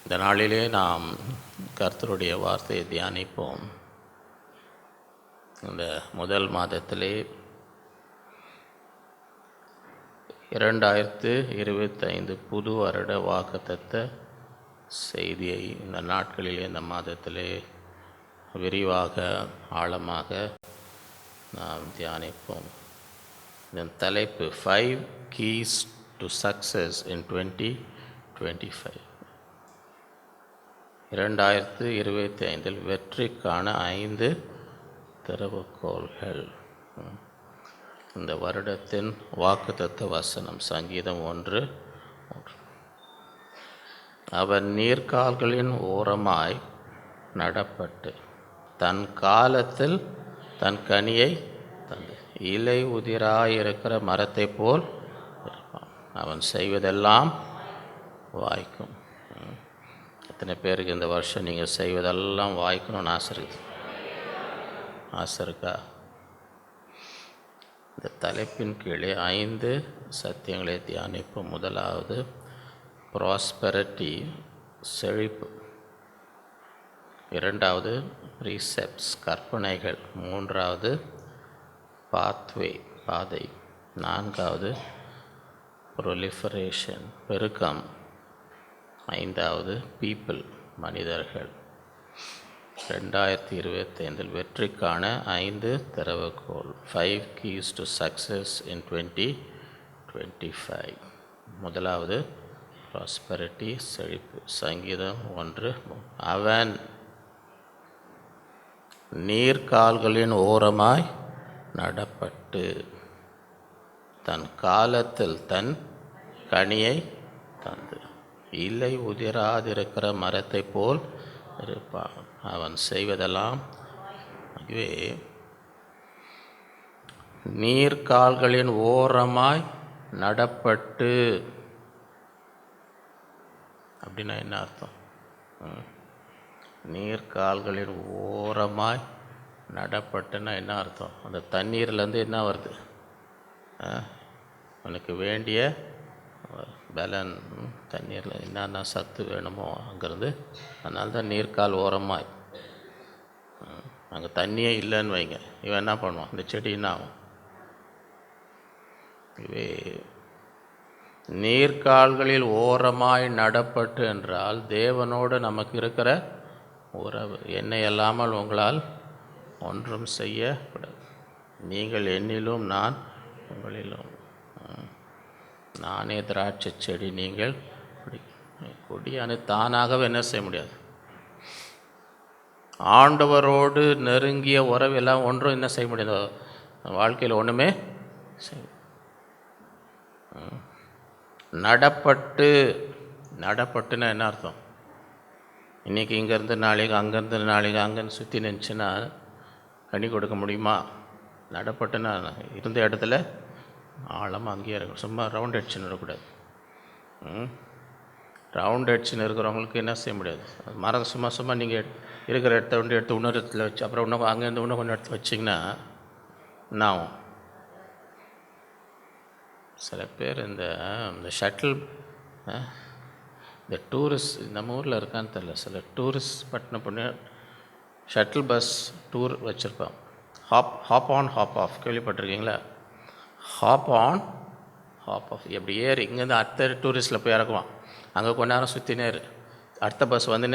இந்த நாளிலே நாம் கர்த்தருடைய வார்த்தையை தியானிப்போம். இந்த முதல் மாதத்திலே 2025 புது வருட வாக்குத்தத்த செய்தியை இந்த நாட்களிலே இந்த மாதத்திலே விரிவாக ஆழமாக நாம் தியானிப்போம். இதன் தலைப்பு 5 keys to success in 2025. 2025 வெற்றிக்கான 5 திறவுகோல்கள். இந்த வருடத்தின் வாக்குத்தத்த வசனம் சங்கீதம் 1. அவர் நீர்க்கால்களின் ஓரமாய் நடப்பட்டு தன் காலத்தில் தன் கனியை தந்து இலை உதிராயிருக்கிற மரத்தை போல் இருப்பான். அவன் செய்வதெல்லாம் வாய்க்கும். எத்தனை பேருக்கு இந்த வருஷம் நீங்கள் செய்வதெல்லாம் வாய்க்கணும்னு ஆசை இருக்கா? இந்த தலைப்பின் கீழே 5 சத்தியங்களை தியானிப்போம். முதலாவது ப்ராஸ்பெரிட்டி, செழிப்பு. இரண்டாவது ப்ரீசெப்ட்ஸ், கற்பனைகள். மூன்றாவது பாத்வே, பாதை. நான்காவது ப்ரொலிஃபரேஷன், பெருக்கம். ஐந்தாவது பீப்புள், மனிதர்கள். 2025 வெற்றிக்கான 5 திறவுகோல். 5 keys to success in 2025. முதலாவது ப்ராஸ்பெரிட்டி, செழிப்பு. சங்கீதம் 1. அவன் நீர்க்கால்களின் ஓரமாய் நடப்பட்டு தன் காலத்தில் தன் கனியை தந்து இலை உதிராதிருக்கிற மரத்தை போல் இருப்பான். அவன் செய்வதெல்லாம் நீர்க்கால்களின் ஓரமாய் நடப்பட்டு. அப்படின்னா என்ன அர்த்தம்? நீர்க்கால்களின் ஓரமாய் நடப்பட்டுன்னா என்ன அர்த்தம்? அந்த தண்ணீர்லேருந்து என்ன வருது? உனக்கு வேண்டிய பலன், தண்ணீரில் என்னென்ன சத்து வேணுமோ அங்கேருந்து. அதனால தான் நீர்க்கால் ஓரமாய். அங்கே தண்ணியே இல்லைன்னு வைங்க, இவன் என்ன பண்ணுவான்? இந்த செடி என்ன ஆகும்? இவே நீர்க்கால்களில் ஓரமாய் நடப்பட்டு என்றால் தேவனோடு நமக்கு இருக்கிற உறவு. என்னை அல்லாமல் உங்களால் ஒன்றும் செய்யக்கூடாது. நீங்கள் என்னிலும் நான் உங்களிலும். நானே திராட்சை செடி, நீங்கள் கொடியான. தானாகவே என்ன செய்ய முடியாது. ஆண்டவரோடு நெருங்கிய உறவெல்லாம் ஒன்றும் என்ன செய்ய முடியாது. வாழ்க்கையில் ஒன்றுமே நடப்பட்டுன்னா என்ன அர்த்தம்? இன்றைக்கி இங்கேருந்து நாளைக்கு அங்கேருந்து நாளைக்கு அங்கேருந்து சுற்றி நினச்சின்னா கனி கொடுக்க முடியுமா? நடப்பட்டுன்னா இருந்த இடத்துல ஆழமாக அங்கேயே இருக்கும். சும்மா ரவுண்ட் அடிச்சுன்னு இருக்கக்கூடாது. ரவுண்ட் அடிச்சுன்னு இருக்கிறவங்களுக்கு என்ன செய்ய முடியாது. மரம் சும்மா நீங்கள் இருக்கிற இடத்த எடுத்து இன்னொரு இடத்துல வச்சு அப்புறம் இன்னும் அங்கேருந்து இன்னும் கொஞ்சம் இடத்துல வச்சிங்கன்னா என்ன ஆகும்? சில பேர் இந்த ஷட்டில், இந்த டூரிஸ்ட் நம்ம ஊரில் இருக்கான்னு தெரில, சில டூரிஸ்ட் பட்டின பொண்ணு ஷட்டில் பஸ் டூர் வச்சுருப்பான். ஹாப் ஆன் ஹாப் ஆஃப் கேள்விப்பட்டிருக்கீங்களா? Hop on hop off. எப்படி ஏறி இங்கேருந்து அடுத்த டூரிஸ்ட்டில் போய் இறக்குவான். அங்கே கொஞ்ச நேரம் சுற்றினே அடுத்த பஸ் வந்து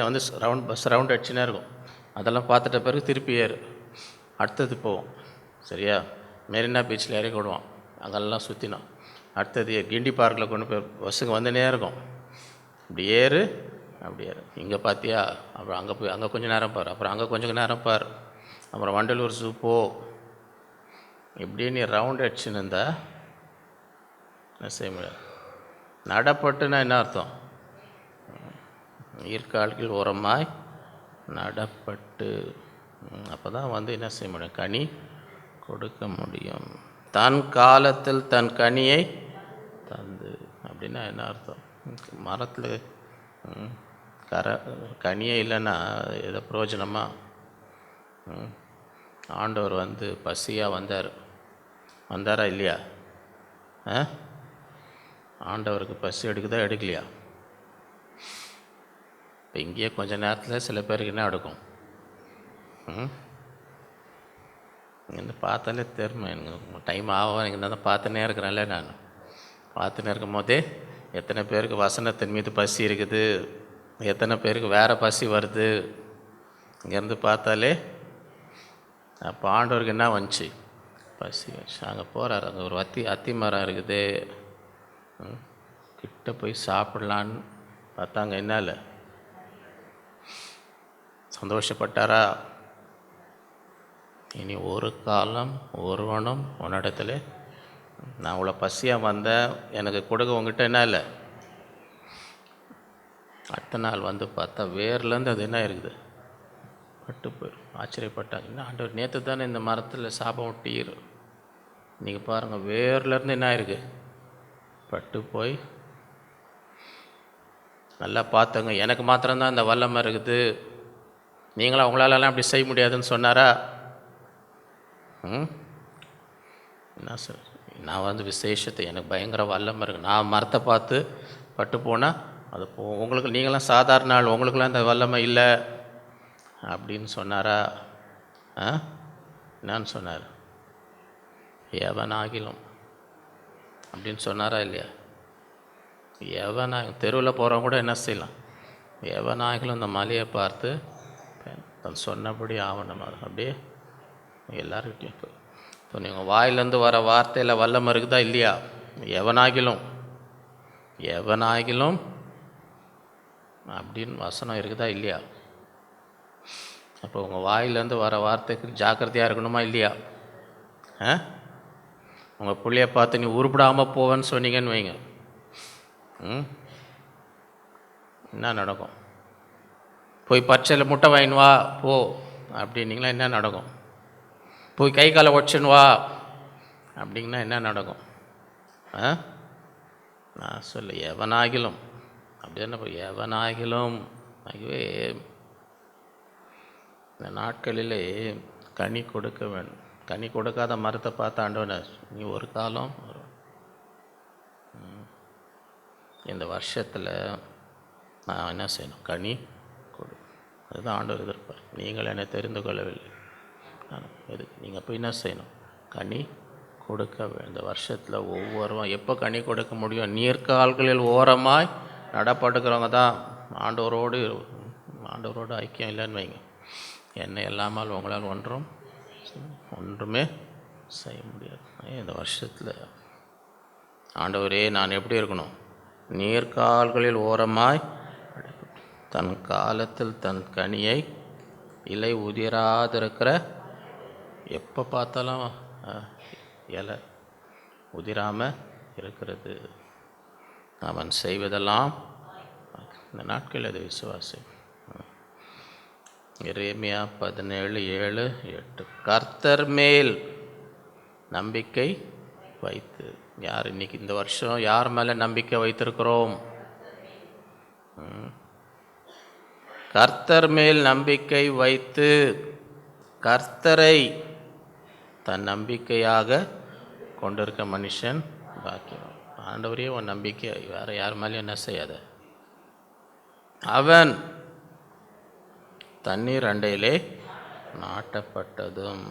ரவுண்ட் அடிச்சுனே இருக்கும். அதெல்லாம் பார்த்துட்ட பிறகு திருப்பி ஏறு, அடுத்தது போவோம். சரியா? மெரினா பீச்சில் இறக்கி விடுவான், அங்கெல்லாம் சுற்றினோம். அடுத்தது கிண்டி பார்க்கில் கொண்டு போய் பஸ்ஸுங்க வந்துனே இருக்கும். இப்படி ஏறு அப்படி ஏறு. இங்கே பார்த்தியா, அப்புறம் அங்கே போய் அங்கே கொஞ்சம் நேரம் பார், அப்புறம் அங்கே கொஞ்சம் நேரம் பார், அப்புறம் வண்டலூர் ஜூ போ. இப்படி நீ ரவுண்ட் அடிச்சுன்னு இருந்தால் என்ன செய்ய முடியாது. நடப்பட்டுன்னா என்ன அர்த்தம்? நீர்க்கால்கள் ஓரமாய் நடப்பட்டு. அப்போ தான் என்ன செய்ய முடியும்? கனி கொடுக்க முடியும். தன் காலத்தில் தன் கனியை தந்து. அப்படின்னா என்ன அர்த்தம்? மரத்தில் கனியே இல்லைன்னா எதோ பிரயோஜனமா? ஆண்டவர் பசியாக வந்தாரா இல்லையா? ஆண்டவருக்கு பசி எடுக்குதா எடுக்கலையா? இப்போ இங்கேயே கொஞ்ச நேரத்தில் சில பேருக்கு என்ன எடுக்கும்? இங்கேருந்து பார்த்தாலே தெரியுமா எனக்கு டைம் ஆகும். இங்கே தான் பார்த்துனே இருக்கிறேன்ல. நான் பார்த்துன்னு இருக்கும் போதே எத்தனை பேருக்கு வசனத்தின் மீது பசி இருக்குது, எத்தனை பேருக்கு வேறு பசி வருது. இங்கேருந்து பார்த்தாலே அப்போ ஆண்டவருக்கு என்ன வந்துச்சு? பசி வச்சு. அங்கே போகிறார். அங்கே ஒரு அத்தி மரம் இருக்குது. கிட்ட போய் சாப்பிட்லான்னு பார்த்தாங்க. என்ன இல்லை, சந்தோஷப்பட்டாரா? இனி ஒரு காலம் ஒருவனும் உன்னிடத்துல நான் அவ்வளோ பசியாக வந்தேன், எனக்கு கொடுக்க உங்ககிட்ட என்ன இல்லை. அடுத்த நாள் வந்து பார்த்தா வேர்லேருந்து அது என்ன இருக்குது, பட்டு போயிடும். ஆச்சரியப்பட்டாங்க. என்ன ஆண்டவர், நேற்று தானே இந்த மரத்தில் சாபம் விட்டீர், நீங்கள் பாருங்கள் வேர்லேருந்து என்ன ஆயிருக்கு, பட்டு போய். நல்லா பார்த்தங்க. எனக்கு மாத்திரம்தான் இந்த வல்லமை இருக்குது, நீங்களும் அவங்களாலலாம் அப்படி செய்ய முடியாதுன்னு சொன்னாரா? என்ன சார், நான் வந்து விசேஷத்தை, எனக்கு பயங்கர வல்லமை இருக்குது, நான் மரத்தை பார்த்து பட்டு போனால் அது உங்களுக்கு, நீங்களாம் சாதாரண ஆள், உங்களுக்கெல்லாம் இந்த வல்லமை இல்லை அப்படின்னு சொன்னாரா? என்னான்னு சொன்னார்? எவனாகிலும் அப்படின்னு சொன்னாரா இல்லையா? எவனாக தெருவில் போகிறவங்க கூட என்ன செய்யலாம்? எவனாகிலும் இந்த மலையை பார்த்து தன் சொன்னபடி ஆவணம். அப்படியே எல்லாருக்கிட்டையும் இப்போ நீங்கள் வாயிலேருந்து வர வார்த்தையில் வல்லமை இருக்குதா இல்லையா? எவனாகிலும் எவனாகிலும் அப்படின்னு வசனம் இருக்குதா இல்லையா? அப்போ உங்கள் வாயிலேருந்து வர வார்த்தைக்கு ஜாக்கிரதையாக இருக்கணுமா இல்லையா? உங்கள் பிள்ளைய பார்த்து நீ உருப்படாமல் போவேன்னு சொன்னீங்கன்னு வைங்க, என்ன நடக்கும்? போய் பச்சையில் முட்டை வாங்கின்னு வா போ அப்படின்னீங்களா என்ன நடக்கும்? போய் கை காலை உடச்சுன்னு வா அப்படிங்கன்னா என்ன நடக்கும்? நான் சொல்ல எவனாகிலும் அப்படி என்ன, எவனாகிலும். ஆகவே இந்த நாட்களிலே கனி கொடுக்க வேண்டும். கனி கொடுக்காத மரத்தை பார்த்து ஆண்டவனை, நீ ஒரு காலம் இந்த வருஷத்தில் நான் என்ன செய்யணும்? கனி கொடு. அதுதான் ஆண்டவர் எதிர்ப்பார். நீங்கள் என்னை தெரிந்து கொள்ளவில்லை, எதுக்கு நீங்கள் போய் என்ன செய்யணும்? கனி கொடுக்க வேண்டும். இந்த வருஷத்தில் ஒவ்வொருவரும் எப்போ கனி கொடுக்க முடியும்? நீர்க்கால்களில் ஓரமாய் நடப்படுகிறவங்க தான் ஆண்டவரோடு ஐக்கியம் இல்லைன்னு வைங்க. என்னை எல்லாமல் உங்களால் ஒன்றுமே செய்ய முடியாது. இந்த வருஷத்தில் ஆண்டவரே, நான் எப்படி இருக்கணும்? நீர்க்கால்களில் ஓரமாய் தன் காலத்தில் தன் கனியை இலை உதிராதிருக்கிற, எப்போ பார்த்தாலும் இலை உதிராமல் இருக்கிறது, அவன் செய்வதெல்லாம் இந்த நாட்கள் அது விசுவாசி. எரேமியா 17:7-8. கர்த்தர் மேல் நம்பிக்கை வைத்து. யார் இன்னைக்கு இந்த வருஷம் யார் மேலே நம்பிக்கை வைத்திருக்கிறோம்? கர்த்தர் மேல் நம்பிக்கை வைத்து கர்த்தரை தன் நம்பிக்கையாக கொண்டிருக்க மனுஷன் பாக்கியம். ஆண்டவரே உன் நம்பிக்கை, வேறு யார் மேலேயும் என்ன செய்யாத. அவன் தண்ணீர் அண்டையிலே நாட்டப்பட்டதும்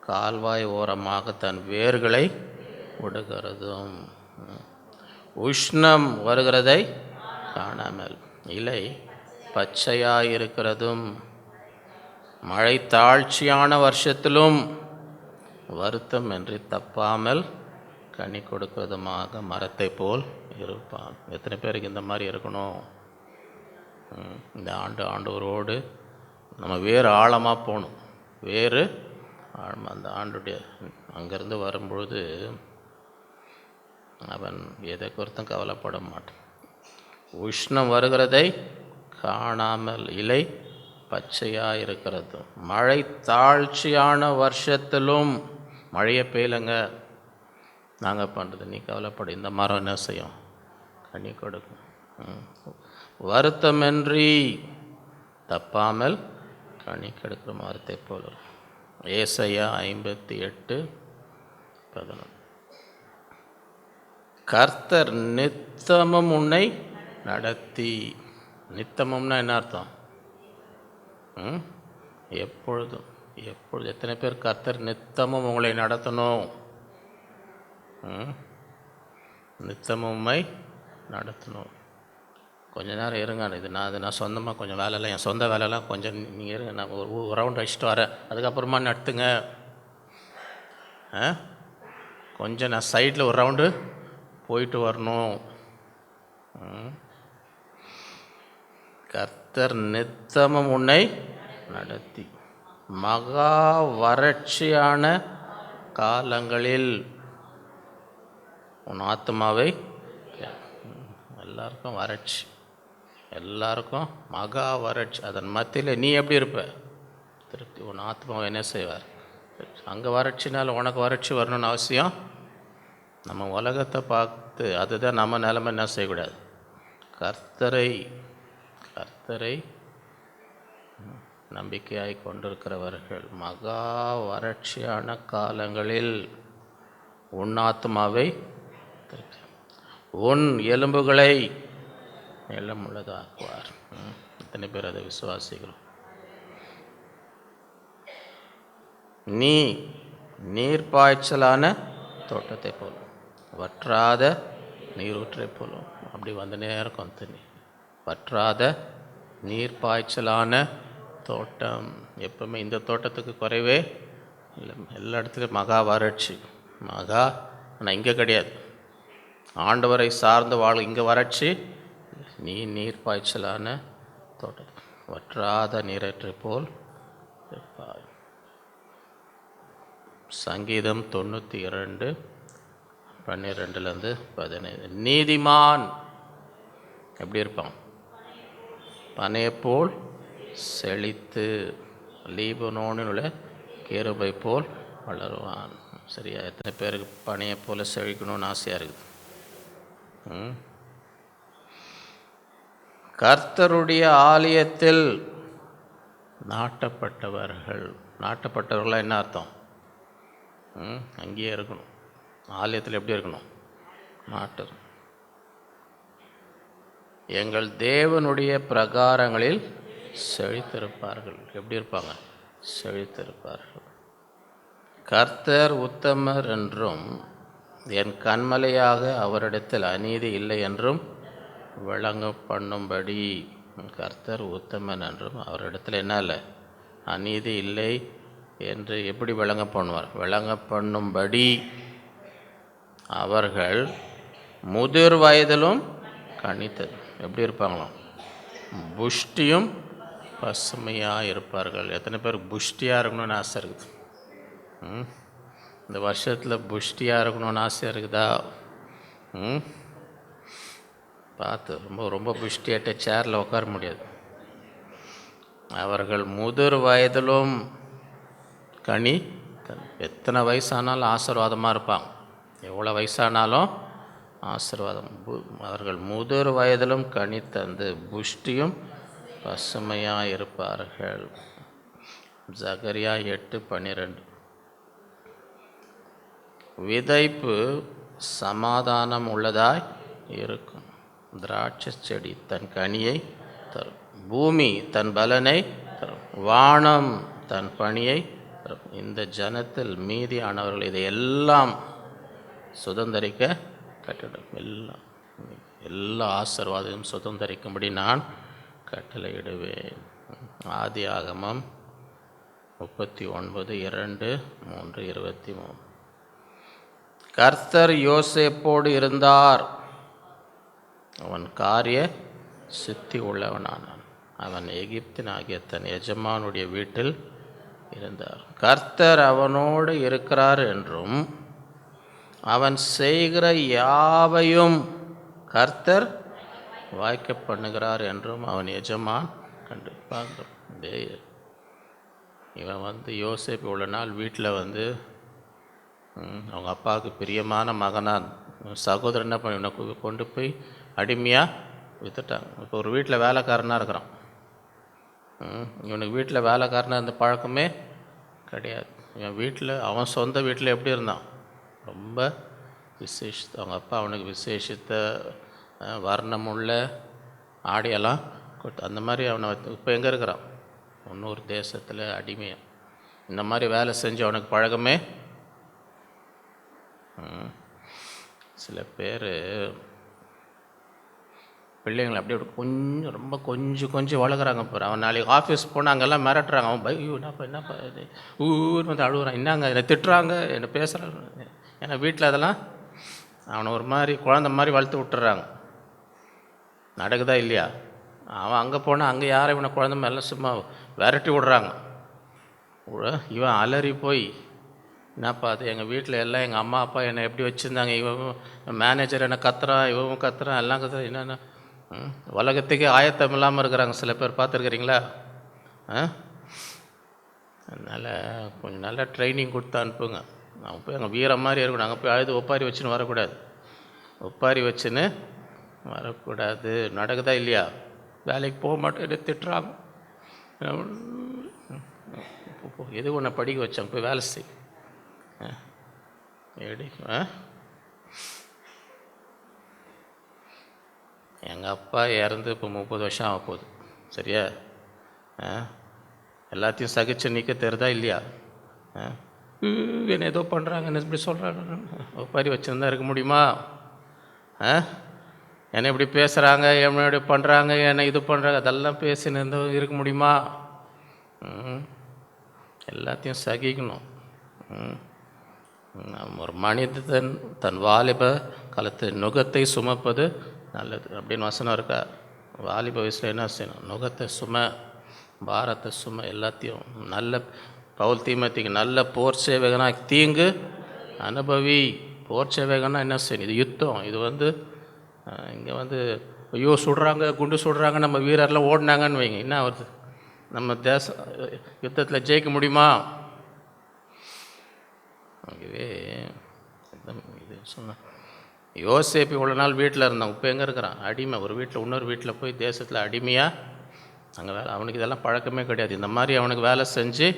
கால்வாய் ஓரமாக தன் வேர்களை விடுகிறதும் உஷ்ணம் வருகிறதை காணாமல் இலை பச்சையாயிருக்கிறதும் மழை தாழ்ச்சியான வருஷத்திலும் வருத்தம் என்று தப்பாமல் கனி கொடுக்கிறதுமாக மரத்தை போல் இருப்பான். எத்தனை பேருக்கு இந்த மாதிரி இருக்கணும்? இந்த ஆண்டவரோடு நம்ம வேறு ஆழமாக போகணும். வேறு ஆழமாக அந்த ஆண்டுடைய அங்கேருந்து வரும்பொழுது அவன் எதை குறித்தும் கவலைப்பட மாட்டான். உஷ்ணம் வருகிறதை காணாமல் இலை பச்சையாக இருக்கிறது. மழை தாழ்ச்சியான வருஷத்திலும் மழையை பெய்யலைங்க, நாங்கள் பண்ணுறது, நீ கவலைப்பட. இந்த மரம் என்ன செய்யும்? கனி கொடுக்கும். வருத்தமின்றி தப்பாமல் கனி கெடுக்கிற மரத்தை போல. ஏசாயா 58:11. கர்த்தர் நித்தமும் உன்னை நடத்தி நித்தமும்னா என்ன அர்த்தம்? எப்பொழுதும். எப்பொழுது. எத்தனை பேர் கர்த்தர் நித்தமும் உங்களை நடத்தணும்? நித்தமும்மை நடத்தணும். கொஞ்ச நேரம் இருங்க, நான் சொந்தமாக கொஞ்சம் வேலைலாம், என் சொந்த வேலைலாம் கொஞ்சம் நீங்கள் இருங்க, நான் ஒரு ரவுண்ட் அடிச்சுட்டு வரேன், அதுக்கப்புறமா நடத்துங்க. கொஞ்சம் நான் சைடில் ஒரு ரவுண்டு போயிட்டு வரணும். கர்த்தர் நித்தமும் உன்னை நடத்தி மகா வறட்சியான காலங்களில் உன் ஆத்மாவை, எல்லாருக்கும் வறட்சி, எல்லாருக்கும் மகா வறட்சி, அதன் மத்தியில் நீ எப்படி இருப்ப? திருப்தி. உன் ஆத்மாவை என்ன செய்வார்? அங்கே வறட்சினால உனக்கு வறட்சி வரணும்னு அவசியம். நம்ம உலகத்தை பார்த்து அதுதான் நம்ம நிலைமை. என்ன செய்யக்கூடாது? கர்த்தரை நம்பிக்கையாய் கொண்டிருக்கிறவர்கள் மகா வறட்சியான காலங்களில் உன் ஆத்மாவை, உன் எலும்புகளை நிலமுள்ளதாக்குவார். எத்தனை பேர் அதை விசுவாசிக்கிறோம்? நீ நீர்ப்பாய்ச்சலான தோட்டத்தை போலும், வற்றாத நீரூற்றை போலும். அப்படி வந்த நேரம் தண்ணி, வற்றாத நீர்ப்பாய்ச்சலான தோட்டம். எப்பவுமே இந்த தோட்டத்துக்கு குறைவே இல்லை. எல்லா இடத்துலையும் மகா வறட்சி, மகா. ஆனால் இங்கே கிடையாது. ஆண்டவரை சார்ந்த வாழ் இங்கே வறட்சி. நீ நீர்ப்பாய்ச்சலான தோட்டம், வற்றாத நீரற்றை போல் இருப்பாய். சங்கீதம் 92:12-15. நீதிமான் எப்படி இருப்பான்? பனையை போல் செழித்து லீபனோனில் உள்ள கேருபை போல் வளருவான். சரியா? எத்தனை பேருக்கு பனையை போல் செழிக்கணும்னு ஆசையாக இருக்குது? கர்த்தருடைய ஆலயத்தில் நாட்டப்பட்டவர்களாக என்ன அர்த்தம்? அங்கேயே இருக்கணும். ஆலயத்தில் எப்படி இருக்கணும்? நாட்டு. எங்கள் தேவனுடைய பிரகாரங்களில் செழித்திருப்பார்கள். எப்படி இருப்பாங்க? செழித்திருப்பார்கள். கர்த்தர் உத்தமர் என்றும் என் கண்மலையாக அவரிடத்தில் அநீதி இல்லை என்றும் விளங்க பண்ணும்படி. கர்த்தர் உத்தமன் என்றும் அவரிடத்தில் என்ன இல்லை? அநீதி இல்லை என்று எப்படி விளங்க பண்ணுவார்? விளங்க பண்ணும்படி அவர்கள் முதிர் வயதிலும் கனித்தது. எப்படி இருப்பாங்களாம்? புஷ்டியும் பசுமையாக இருப்பார்கள். எத்தனை பேருக்கு புஷ்டியாக இருக்கணும்னு ஆசை இருக்குது? இந்த வருஷத்தில் புஷ்டியாக இருக்கணும்னு ஆசையாக இருக்குதா? பார்த்து ரொம்ப ரொம்ப புஷ்டியாட்ட சேரில் உட்கார முடியாது. அவர்கள் முதிர் வயதிலும் கனி. எத்தனை வயசானாலும் ஆசீர்வாதமாக இருப்பாங்க. எவ்வளோ வயசானாலும் ஆசீர்வாதம். அவர்கள் முதிர் வயதிலும் கனி தந்து புஷ்டியும் பசுமையாக இருப்பார்கள். சகரியா 8:12. விதைப்பு சமாதானம் உள்ளதாய் இருக்கும். திராட்சை செடி தன் கனியை தரும், பூமி தன் பலனை தரும், வானம் தன் பணியை தரும். இந்த ஜனத்தில் மீதியானவர்கள் இதையெல்லாம் சுதந்தரிக்க கட்டிடும். எல்லா ஆசீர்வாதமும் சுதந்தரிக்கும்படி நான் கட்டளையிடுவேன். ஆதியாகமம் 39:2-3-23. கர்த்தர் யோசேப்போடு இருந்தார், அவன் காரிய சித்தி உள்ளவனானான். அவன் எகிப்தின் ஆகிய தன் எஜமானுடைய வீட்டில் இருந்தார். கர்த்தர் அவனோடு இருக்கிறார் என்றும் அவன் செய்கிற யாவையும் கர்த்தர் வாய்க்க பண்ணுகிறார் என்றும் அவன் எஜமான் கண்டு. இவன் யோசேப்பு இவ்வளோ நாள் வீட்டில் அவங்க அப்பாவுக்கு பிரியமான மகனான். சகோதரன் என்ன பண்ணி இவனை கொண்டு போய் அடிமையாக விற்றுட்டாங்க. இப்போ ஒரு வீட்டில் வேலைக்காரனாக இருக்கிறான். இவனுக்கு வீட்டில் வேலைக்காரனாக இருந்த பழக்கமே கிடையாது. இவன் வீட்டில், அவன் சொந்த வீட்டில் எப்படி இருந்தான்? ரொம்ப அவங்க அப்பா அவனுக்கு விசேஷித்த வர்ணமுள்ள ஆடையெல்லாம் அந்த மாதிரி அவனை இப்போ எங்கே இருக்கிறான்? இன்னொரு தேசத்தில் அடிமையாக. இந்த மாதிரி வேலை செஞ்சு அவனுக்கு பழக்கமே. சில பேர் பிள்ளைங்களை அப்படியே கொஞ்சம் ரொம்ப கொஞ்சம் வளர்க்குறாங்க. பாரு, அவன் நாளைக்கு ஆஃபீஸ் போனால் அங்கெல்லாம் மிரட்டுறாங்க. அவன் ஐயோ என்னப்பா இது ஊர்னு வந்து அழுகுறான். என்னங்க என்னை திட்டுறாங்க, என்னை பேசுகிறாங்க. ஏன்னா வீட்டில் அதெல்லாம் அவனை ஒரு மாதிரி குழந்த மாதிரி வளர்த்து விட்டுறாங்க. நடக்குதா இல்லையா? அவன் அங்கே போனால் அங்கே யாரை இவனை குழந்த மேலே சும்மா விரட்டி விடுறாங்க. இவன் அலறி போய் என்னப்பா அது, எங்கள் வீட்டில் எல்லாம் எங்கள் அம்மா அப்பா என்னை எப்படி வச்சுருந்தாங்க, இவன் மேனேஜர் என்னை கத்துறான், இவன் கத்துறான், எல்லாம் கத்துறான். என்னென்ன உலகத்துக்கே ஆயத்தம் இல்லாமல் இருக்கிறாங்க சில பேர். பார்த்துருக்குறீங்களா? அதனால் கொஞ்சம் நல்லா ட்ரைனிங் கொடுத்து அனுப்புங்க. அவன் போய் அங்கே வீர மாதிரி இருக்கணும். அங்கே போய் அழுது ஒப்பாரி வச்சுன்னு வரக்கூடாது. ஒப்பாரி வச்சுன்னு வரக்கூடாது. நடக்குதா இல்லையா? வேலைக்கு போக மாட்டேன் திட்டுறாங்க. எது ஒன்று படிக்க வச்சாங்க, போய் வேலை செய். எப்படி எங்கள் அப்பா இறந்து இப்போ 30 வருஷம் ஆக போகுது. சரியா? எல்லாத்தையும் சகிச்சு நிற்க தெரியுதா இல்லையா? என்ன ஏதோ பண்ணுறாங்க, இப்படி சொல்கிறாங்க. ஒப்பாரி வச்சுருந்தா இருக்க முடியுமா? என்னை இப்படி பேசுகிறாங்க, என்ன இப்படி பண்ணுறாங்க, என்னை இது பண்ணுறாங்க, அதெல்லாம் பேசின்னு இருந்தால் இருக்க முடியுமா? எல்லாத்தையும் சகிக்கணும். ஒரு மனிதன் தன் வாலிப காலத்து நுகத்தை சுமப்பது நல்லது அப்படின்னு வசனம் இருக்கா? வாலிப வயசில் என்ன செய்யணும்? நுகத்தை சும, பாரத்தை சும, எல்லாத்தையும் நல்ல பவுல் தீமோத்தேயுக்கு நல்ல போர் சேவகனா தீங்கு அனுபவி. போர் சேவகனா என்ன செய்யணும்? இது யுத்தம். இது இங்கே ஐயோ சுடுறாங்க, குண்டு சுடுறாங்க, நம்ம வீரர்லாம் ஓடினாங்கன்னு வைங்க, என்ன வருது? நம்ம தேசம் யுத்தத்தில் ஜெயிக்க முடியுமா? ஆகவே இது சொன்ன யோசேப்பு இவ்வளோ நாள் வீட்டில் இருந்தான். இப்போ எங்கே இருக்கிறான்? அடிமை. ஒரு வீட்டில் இன்னொரு வீட்டில் போய் தேசத்தில் அடிமையாக அங்கே வேலை. அவனுக்கு இதெல்லாம் பழக்கமே கிடையாது. இந்த மாதிரி அவனுக்கு வேலை செஞ்சு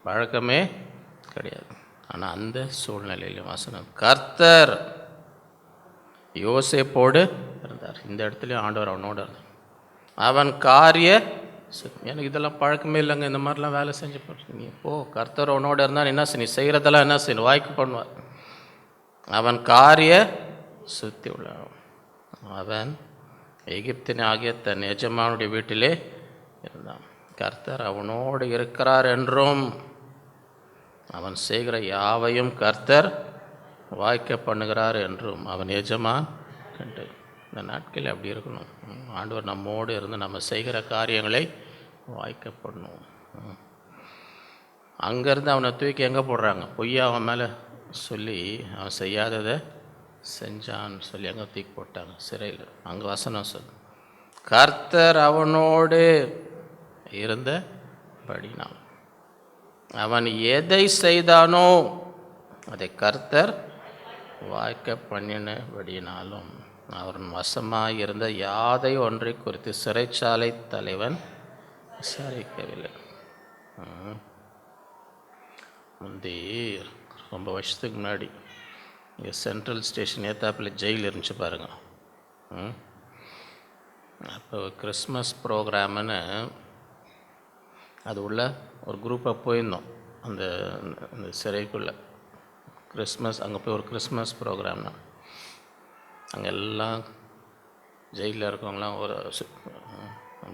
பழக்கமே கிடையாது. ஆனால் அந்த சூழ்நிலையில் வசனம் கர்த்தர் யோசேப்போடு இருந்தார். இந்த இடத்துலையும் ஆண்டவர் அவனோடு இருந்தார். அவன் காரிய எனக்கு இதெல்லாம் பழக்கமே இல்லைங்க, இந்த மாதிரிலாம் வேலை செஞ்சு நீ கர்த்தர் அவனோடு இருந்தால் என்ன செய்ய, நீ செய்கிறதெல்லாம் என்ன செய்யணும்? வாய்க்கு பண்ணுவார். அவன் காரிய சுத்தி உள்ள அவன் எகிப்தின் ஆகிய தன் எஜமானுடைய வீட்டிலே இருந்தான். கர்த்தர் அவனோடு இருக்கிறார் என்றும் அவன் செய்கிற யாவையும் கர்த்தர் வாய்க்க பண்ணுகிறார் என்றும் அவன் எஜமான் கண்டு. இந்த நாட்களில் அப்படி இருக்கணும். ஆண்டவர் நம்மோடு இருந்து நம்ம செய்கிற காரியங்களை வாய்க்க பண்ணணும். அங்கேருந்து அவனை தூக்கி எங்கே போடுறாங்க? பொய்யா அவன் மேலே சொல்லி அவன் செய்யாததை செஞ்சான்னு சொல்லி அங்கே தூக்கி போட்டாங்க சிறையில். அங்கே வசனம் சொல்லு, கர்த்தர் அவனோடு இருந்தபடினான் அவன் எதை செய்தானோ அதை கர்த்தர் வாய்க்க பண்ணினபடினாலும் அவன் வசமாக இருந்த யாதை ஒன்றை குறித்து சிறைச்சாலை தலைவன் விசாரிக்கவில்லை. முந்தி ரொம்ப வருஷத்துக்கு முன்னாடி இங்கே சென்ட்ரல் ஸ்டேஷன் ஏத்தாப்பில் ஜெயில் இருந்துச்சு பாருங்கள். அப்போ கிறிஸ்மஸ் ப்ரோக்ராமுன்னு அது உள்ள ஒரு குரூப்பாக போயிருந்தோம். அந்த சிறைக்குள்ளே கிறிஸ்மஸ், அங்கே போய் ஒரு கிறிஸ்மஸ் ப்ரோக்ராம்னா அங்கே எல்லாம் ஜெயிலில் இருக்கவங்களாம் ஒரு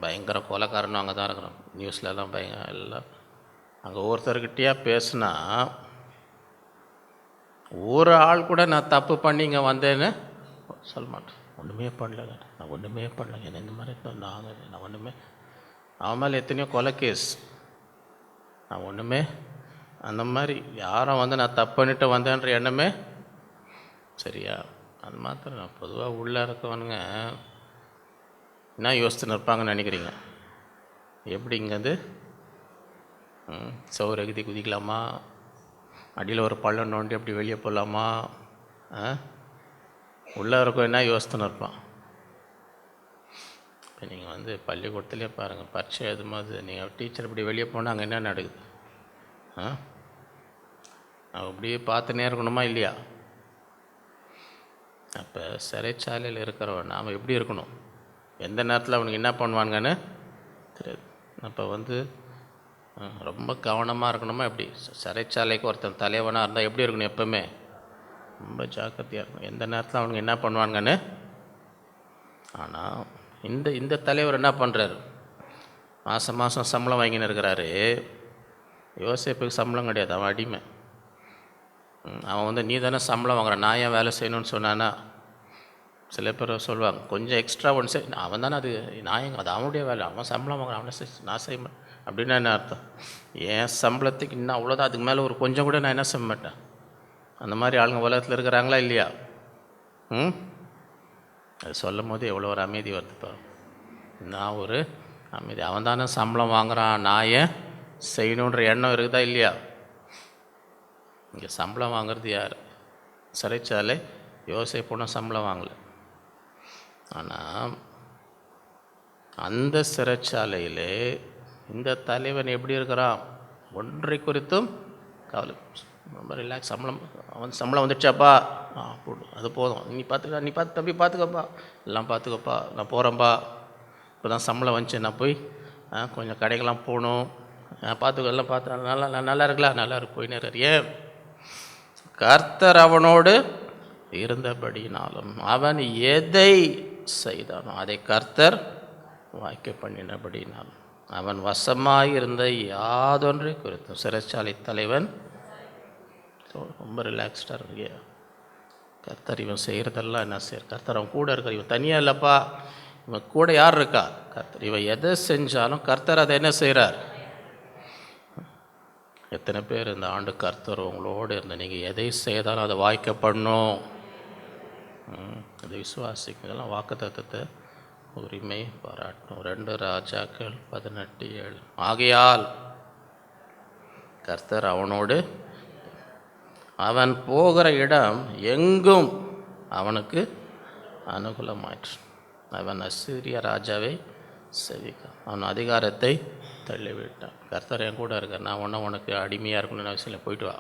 பயங்கர கொலைக்காரனும் அங்கே தான் இருக்கிறோம். நியூஸ்லலாம் எல்லாம் அங்கே ஒருத்தர்கிட்டயா பேசுனா ஒரு ஆள் கூட நான் தப்பு பண்ணி இங்கே வந்தேன்னு சொல்ல மாட்டேன். ஒன்றுமே பண்ணலைங்க, நான் ஒன்றுமே பண்ணலைங்க, என்ன இந்த மாதிரி நான் ஒன்றுமே, அவன் மேலே எத்தனையோ கொலை கேஸ், நான் ஒன்றுமே அந்த மாதிரி யாரும் நான் தப்பு பண்ணிட்டு வந்தேன்ற எண்ணமே சரியா? அது மாத்திரம் நான் பொதுவாக உள்ளே இருக்கவனுங்க என்ன யோசிச்சுன்னு இருப்பாங்கன்னு நினைக்கிறீங்க? எப்படி இங்கேருந்து சவுறு எகுதி குதிக்கலாமா, அடியில் ஒரு பள்ளம் நோண்டி அப்படி வெளியே போகலாமா? உள்ளே இருக்கும் என்ன யோசித்துன்னு இருப்பான். இப்போ நீங்கள் பள்ளிக்கூடத்துலேயே பாருங்கள், பரீட்சை எழுதும்போது நீங்கள் டீச்சர் இப்படி வெளியே போனால் அங்கே என்ன நடக்குது? அப்படியே பார்த்துனே இருக்கணுமா இல்லையா? அப்போ சிறைச்சாலையில் இருக்கிறவன் நாம் எப்படி இருக்கணும்? எந்த நேரத்தில் அவனுக்கு என்ன பண்ணுவானுங்கன்னு தெரியாது. அப்போ ரொம்ப கவனமாக இருக்கணுமா? எப்படி சிறைச்சாலைக்கு ஒருத்தன் தலைவனாக இருந்தால் எப்படி இருக்கணும்? எப்போவுமே ரொம்ப ஜாக்கிரதையாக இருக்கணும். எந்த நேரத்தில் அவனுக்கு என்ன பண்ணுவாங்கன்னு. ஆனால் இந்த தலைவர் என்ன பண்ணுறாரு? மாதம் மாதம் சம்பளம் வாங்கின்னு இருக்கிறாரு. யோசேப்புக்கு சம்பளம் கிடையாது, அவன் அடிமை. அவன் நீ தானே சம்பளம் வாங்குறான், நான் ஏன் வேலை செய்யணும்னு சொன்னானா? சில பேர் சொல்லுவாங்க, கொஞ்சம் எக்ஸ்ட்ரா ஒன்று அவன் தானே, அது நான் அது அவனுடைய வேலை, அவன் சம்பளம் வாங்குறான், அவனை நான் செய்ய அப்படின்னா என்ன அர்த்தம்? என் சம்பளத்துக்கு இன்னும் அவ்வளோதான், அதுக்கு மேலே ஒரு கொஞ்சம் கூட நான் என்ன செய்ய மாட்டேன். அந்த மாதிரி ஆளுங்க உலகத்தில் இருக்கிறாங்களா இல்லையா? அது சொல்லும் போது எவ்வளோ ஒரு அமைதி வருதுப்பா. நான் ஒரு அமைதி. அவன் தானே சம்பளம் வாங்குறான், நான் ஏன் செய்யணுன்ற எண்ணம் இருக்குதா இல்லையா? இங்கே சம்பளம் வாங்குறது யார்? சிறைச்சாலை. யோசேப்பு சம்பளம் வாங்கலை. ஆனால் அந்த சிறைச்சாலையிலே இந்த தலைவன் எப்படி இருக்கிறான்? ஒன்றை குறித்தும் கவலை. ரொம்ப ரிலாக்ஸ். அவன் சம்பளம் வந்துடுச்சாப்பா, போடு, அது போதும், நீ பார்த்துக்கா, நீ பார்த்து தம்பி பார்த்துக்கப்பா, எல்லாம் பார்த்துக்கப்பா, நான் போகிறேன்ப்பா, இப்போ தான் சம்பளம் வந்துச்சு, நான் போய் கொஞ்சம் கடைக்கெல்லாம் போகணும், பார்த்துக்க, எல்லாம் பார்த்து நல்லா இருக்கலாம், நல்லா இருக்கு, போயின்னு இருக்கார். ஏன்? கர்த்தர் அவனோடு இருந்தபடினாலும் அவன் எதை செய்தானோ அதை கர்த்தர் வாய்க்க பண்ணினபடினாலும் அவன் வசமாயிருந்த யாதொன்றை குறித்தும். சிறைச்சாலை தலைவன் ரொம்ப ரிலாக்ஸ்டாக இருக்கு. கர்த்தர் இவன் செய்கிறதெல்லாம் என்ன செய்ய? கர்த்தர் அவன் கூட இருக்கார். இவன் தனியாக இல்லைப்பா, இவன் கூட யார் இருக்கா? கர்த்தர். இவன் எதை செஞ்சாலும் கர்த்தர் அதை என்ன செய்கிறார்? எத்தனை பேர் இந்த ஆண்டு கர்த்தர் உங்களோடு இருந்த நீங்கள் எதை செய்தாலும் அதை வாய்க்கப்படணும், அதை விசுவாசிக்க. இதெல்லாம் வாக்குத்தத்தத்தை உரிமை பாராட்டணும். 2 ராஜாக்கள் 18:7. ஆகையால் கர்த்தர் அவனோடு, அவன் போகிற இடம் எங்கும் அவனுக்கு அனுகூலமாயிற்று. அவன் அசீரிய ராஜாவை செவிக்கான், அவன் அதிகாரத்தை தள்ளிவிட்டான். கர்த்தர் என் கூட இருக்கார். நான் உனக்கு அடிமையாக இருக்கணும்னு அவசியம் இல்லை, போயிட்டு வா.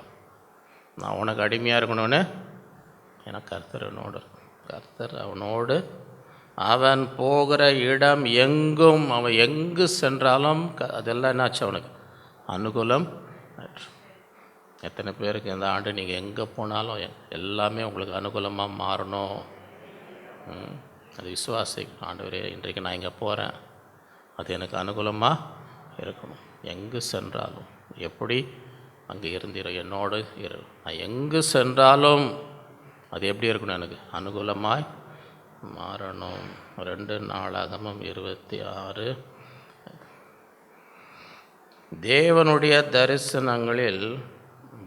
நான் உனக்கு அடிமையாக இருக்கணும்னு எனக்கு கர்த்தர் என்னோடு. கர்த்தர் அவனோடு, அவன் போகிற இடம் எங்கும், அவன் எங்கு சென்றாலும் அதெல்லாம் என்னாச்சு? அவனுக்கு அனுகூலம். எத்தனை பேருக்கு இந்த ஆண்டு நீங்கள் எங்கே போனாலும் எல்லாமே உங்களுக்கு அனுகூலமாக மாறணும்? அது விசுவாசிக்கணும். ஆண்டவரே, இன்றைக்கு நான் இங்கே போகிறேன், அது எனக்கு அனுகூலமாக இருக்கணும். எங்கு சென்றாலும் எப்படி அங்கே இருந்திரும், என்னோடு இரு. நான் எங்கு சென்றாலும் அது எப்படி இருக்கணும்? எனக்கு அனுகூலமாய் மாறணும். 2 நாளாகமம் 26. தேவனுடைய தரிசனங்களில்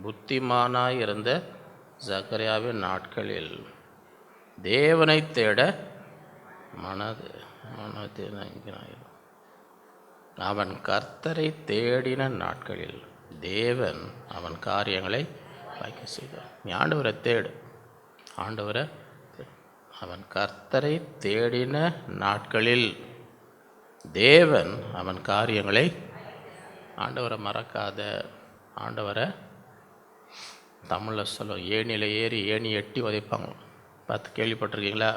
புத்திமானாய் இருந்த சகரியாவின் நாட்களில் தேவனை தேட மனதினாயிரும். அவன் கர்த்தரை தேடின நாட்களில் தேவன் அவன் காரியங்களை வாய்க்க செய்தார். நீ ஆண்டவரை தேடு, ஆண்டவரை. அவன் கர்த்தரை தேடின நாட்களில் தேவன் அவன் காரியங்களை. ஆண்டவரை மறக்காத. ஆண்டவரை தமிழில் சொல்லும், ஏணியில் ஏறி ஏணி எட்டி உதைப்பாங்க. பார்த்து கேள்விப்பட்டிருக்கீங்களா?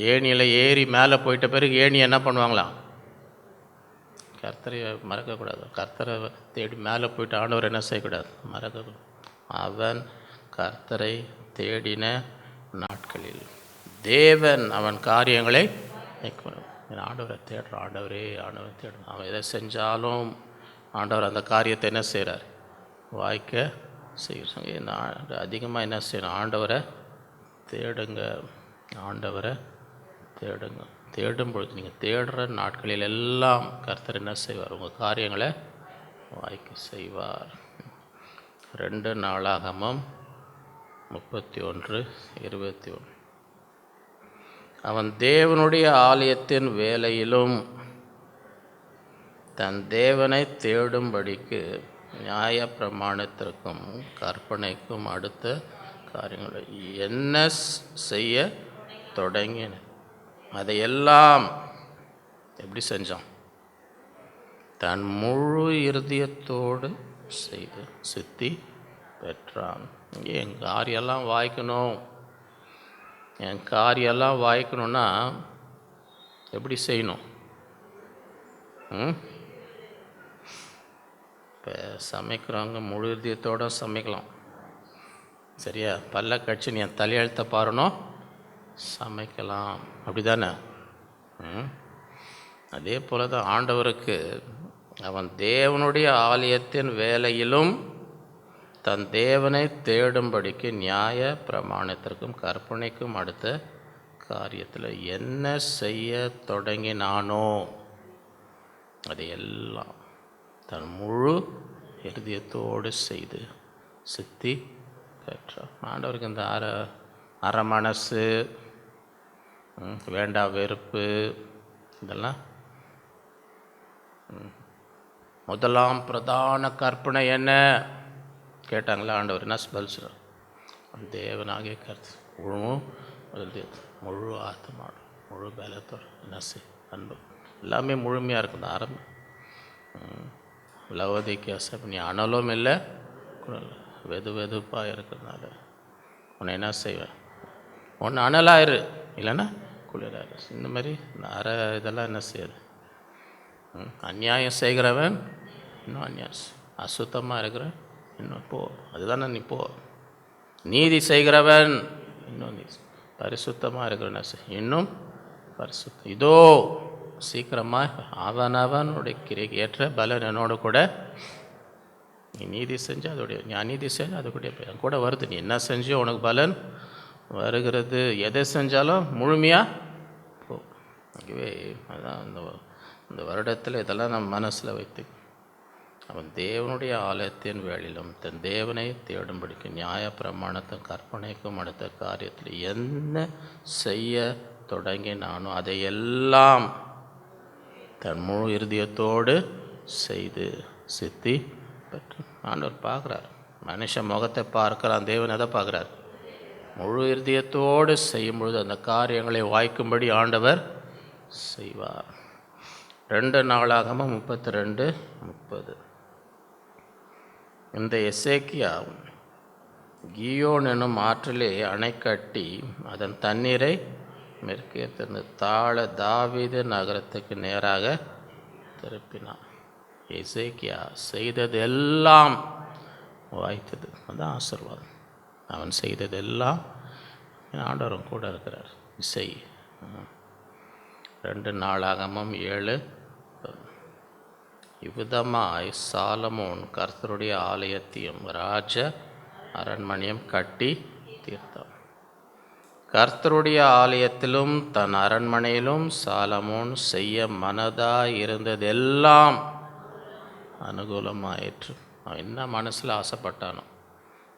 ஏணியில் ஏறி மேலே போயிட்ட பிறகு ஏணி என்ன பண்ணுவாங்களாம்? கர்த்தரை மறக்கக்கூடாது. கர்த்தரை தேடி மேலே போயிட்டு ஆண்டவர் என்ன செய்யக்கூடாது? மறக்கக்கூடாது. அவன் கர்த்தரை தேடின நாட்களில் தேவன் அவன் காரியங்களை. ஆண்டவரை தேடுறான். ஆண்டவரே தேடுறான். அவன் எதை செஞ்சாலும் ஆண்டவர் அந்த காரியத்தை என்ன செய்கிறார்? வாய்க்க செய்கிறாங்க. இந்த அதிகமாக என்ன செய்யணும்? ஆண்டவரை தேடுங்க. ஆண்டவரை தேடுங்க. தேடும் பொழுது, நீங்கள் தேடுற நாட்களில் எல்லாம் கர்த்தர் என்ன செய்வார்? உங்கள் காரியங்களை வாய்க்க செய்வார். 2 நாளாகமம் 31:21. அவன் தேவனுடைய ஆலயத்தின் வேலையிலும் தன் தேவனை தேடும்படிக்கு நியாய பிரமாணத்திற்கும் கற்பனைக்கும் அடுத்த காரியங்களை என்ன செய்ய தொடங்கின, அதையெல்லாம் எப்படி செஞ்சான்? தன் முழு இருதயத்தோடு செய்து சித்தி பெற்றான். இங்கே என் காரியெல்லாம் வாய்க்கணும். என் காரியெல்லாம் வாய்க்கணும்னா எப்படி செய்யணும்? இப்போ சமைக்கிறவங்க முழு இதயத்தோடு சமைக்கலாம், சரியா? பல்ல கட்சி நீ என் தலையெழுத்த பாருனோ சமைக்கலாம், அப்படி தானே? அதே போல் தான் ஆண்டவருக்கு அவன் தேவனுடைய ஆலயத்தின் வேலையிலும் தன் தேவனை தேடும்படிக்கு நியாய பிரமாணத்திற்கும் கற்பனைக்கும் அடுத்த காரியத்தில் என்ன செய்ய தொடங்கினானோ அதையெல்லாம் தன் முழு இருதயத்தோடு செய்து சித்தி பெற்றார். ஆண்டவருக்கு இந்த அரை மனசு, வேண்டா வெறுப்பு இதெல்லாம் முதலாம் பிரதான கற்பனை என்ன கேட்டாங்களா? ஆண்டவர் என்ன பதில் சொல்கிறார்? தேவனாகிய கருத்து முழு ஆத்மாவோட முழு பலத்தோடு என்ன செய் அன்பு எல்லாமே முழுமையாக இருக்குது. ஆரம்பம் லவோதிக்கேயா சபை நீ அனலும் இல்லை வெது வெதுப்பாக இருக்கிறதுனால உன்னை என்ன செய்வேன், ஒன்று அனலாயிரு இல்லைன்னா குளிராயிரு. இந்த மாதிரி இந்த அரை இதெல்லாம் என்ன செய்யுது? அநியாயம் செய்கிறவன் இன்னும் அநியாயம், அசுத்தமாக இருக்கிறவன் இன்னும் போ, அதுதானே நீ போ. நீதி செய்கிறவன் இன்னும் நீ பரிசுத்தமாக இருக்கிறவன் இன்னும் பரிசுத்தம். இதோ சீக்கிரமாக அவனவனுடைய கிரைக்கு ஏற்ற பலன் என்னோட கூட நீ நீதி செஞ்சால் அதோடைய, நீ அநீதி செஞ்சால் அது கூட வருது. நீ என்ன செஞ்சோ உனக்கு பலன் வருகிறது. எதை செஞ்சாலும் முழுமையாக போ. ஆகவே அதுதான் இந்த வருடத்தில் இதெல்லாம் நம்ம மனசில் வைத்து அவன் தேவனுடைய ஆலயத்தின் வேளையிலும் தன் தேவனை தேடும்படிக்கு நியாய பிரமாணத்தின் கற்பனைக்கும் அடுத்த காரியத்தில் என்ன செய்ய தொடங்கி நானும் அதையெல்லாம் தன் முழு இருதயத்தோடு செய்து சித்தி பெற்று. ஆண்டவர் பார்க்குறார், மனுஷன் முகத்தை பார்க்குறான், தேவன் எதை பார்க்குறார்? முழு இருதயத்தோடு செய்யும் பொழுது அந்த காரியங்களை வாய்க்கும்படி ஆண்டவர் செய்வார். 2 நாளாகமம் 32:30. இந்த எசேக்கியா கியோன் என்னும் ஆற்றிலே அணை கட்டி அதன் தண்ணீரை மேற்கே திறந்து தாழ தாவீது நகரத்துக்கு நேராக திருப்பினான். எசேக்கியா செய்தது எல்லாம் வாய்த்தது. அதுதான் ஆசீர்வாதம். அவன் செய்ததெல்லாம் ஆண்டவரும் கூட இருக்கிறார். இசை 2 நாளாகமம் 7. இவ்விதமாய் சாலமோன் கர்த்தருடைய ஆலயத்தையும் ராஜ அரண்மனையும் கட்டி தீர்த்தான். கர்த்தருடைய ஆலயத்திலும் தன் அரண்மனையிலும் சாலமோன் செய்ய மனதாய் இருந்ததெல்லாம் அனுகூலமாயிற்று. அவன் என்ன மனசில் ஆசைப்பட்டானோ,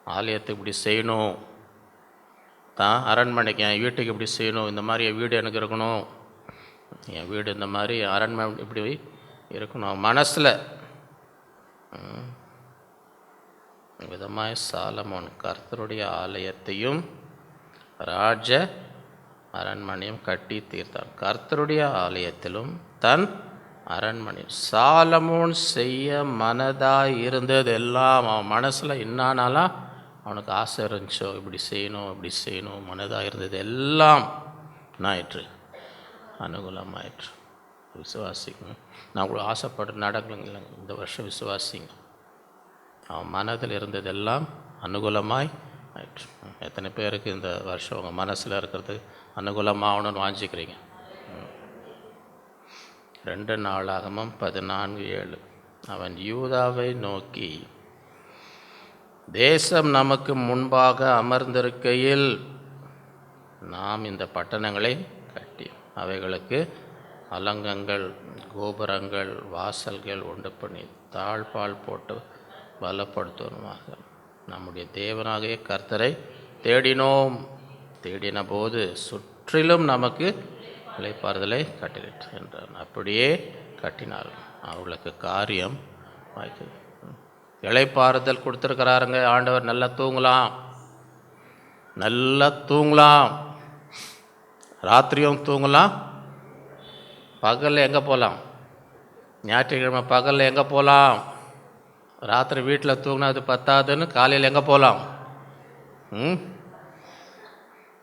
ஆலயத்தை இப்படி செய்யணும், தான் அரண்மனைக்கு என் வீட்டுக்கு இப்படி செய்யணும், இந்த மாதிரி என் வீடு எனக்கு இருக்கணும், என் வீடு இந்த மாதிரி அரண்மனை இப்படி இருக்கணும் மனசில். விதமாய் சாலமோன் கர்த்தருடைய ஆலயத்தையும் ராஜ அரண்மனையும் கட்டி தீர்த்தான். கர்த்தருடைய ஆலயத்திலும் தன் அரண்மனை சாலமோன் செய்ய மனதாய் இருந்தது எல்லாம் அவன் மனசில் என்னானாலாம் அவனுக்கு ஆசை இருந்துச்சோ, இப்படி செய்யணும் இப்படி செய்யணும் மனதாக இருந்தது எல்லாம் ஆயிற்று, அனுகூலமாயிற்று. விசுவாசிங்க, நான் கூட ஆசைப்பட்டு நடக்கலைங்க, இந்த வருஷம் விசுவாசிங்க, அவன் மனதில் இருந்ததெல்லாம் அனுகூலமாய் ஆயிற்று. எத்தனை பேருக்கு இந்த வருஷம் உங்கள் மனசில் இருக்கிறது அனுகூலமாகணும்னு வாஞ்சிக்கிறீங்க? 2 நாளாகமம் 14:7. அவன் யூதாவை நோக்கி, தேசம் நமக்கு முன்பாக அமர்ந்திருக்கையில் நாம் இந்த பட்டணங்களை கட்டி அவைகளுக்கு அலங்கங்கள் கோபுரங்கள் வாசல்கள் உண்டு பண்ணி தாழ்பால் போட்டு பலப்படுத்துவமாக நம்முடைய தேவனாகிய கர்த்தரை தேடினோம். தேடின போது சுற்றிலும் நமக்கு இளைப்பாறுதலை கட்டளிட்டு என்றார். அப்படியே கட்டினார். அவர்களுக்கு காரியம் வாய்த்தது. இளைப்பாறுதல் கொடுத்துருக்கிறாருங்க ஆண்டவர். நல்லா தூங்கலாம், நல்லா தூங்கலாம், ராத்திரியும் தூங்கலாம். பகலில் எங்கே போகலாம்? ஞாயிற்றுக்கிழமை பகலில் எங்கே போகலாம்? ராத்திரி வீட்டில் தூங்கினா அது பத்தாதுன்னு காலையில் எங்கே போகலாம்?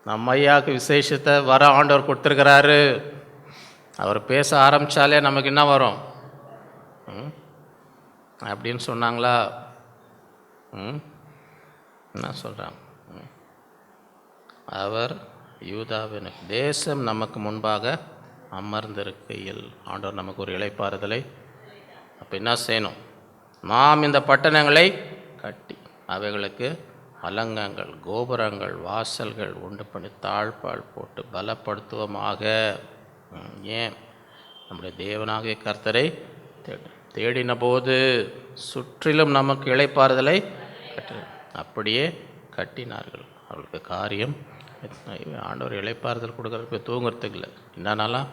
நம்ம ஐயாவுக்கு விசேஷத்தை வர ஆண்டவர் கொடுத்துருக்கிறாரு. அவர் பேச ஆரம்பித்தாலே நமக்கு என்ன வரும்? அப்படின்னு சொன்னாங்களா? என்ன சொல்கிறாங்க? அவர் யூதாவின் தேசம் நமக்கு முன்பாக அமர்ந்திருக்கையில் ஆண்டவர் நமக்கு ஒரு இளைப்பாறுதலை. அப்போ என்ன செய்யணும்? நாம் இந்த பட்டணங்களை கட்டி அவைகளுக்கு அலங்கங்கள், கோபுரங்கள், வாசல்கள் உண்டு பண்ணி தாழ்பால் போட்டு பலப்படுத்துவோமாக. ஏன்? நம்முடைய தேவனாகிய கர்த்தரை தேடின போது சுற்றிலும் நமக்கு இளைப்பாறுதலை அப்படியே கட்டினார்கள். அவர்களுக்கு காரியம். ஆண்டவர் இளைப்பாறுதல் கொடுக்குறதுக்கு தூங்குறதுக்கு இல்லை. என்னென்னலாம்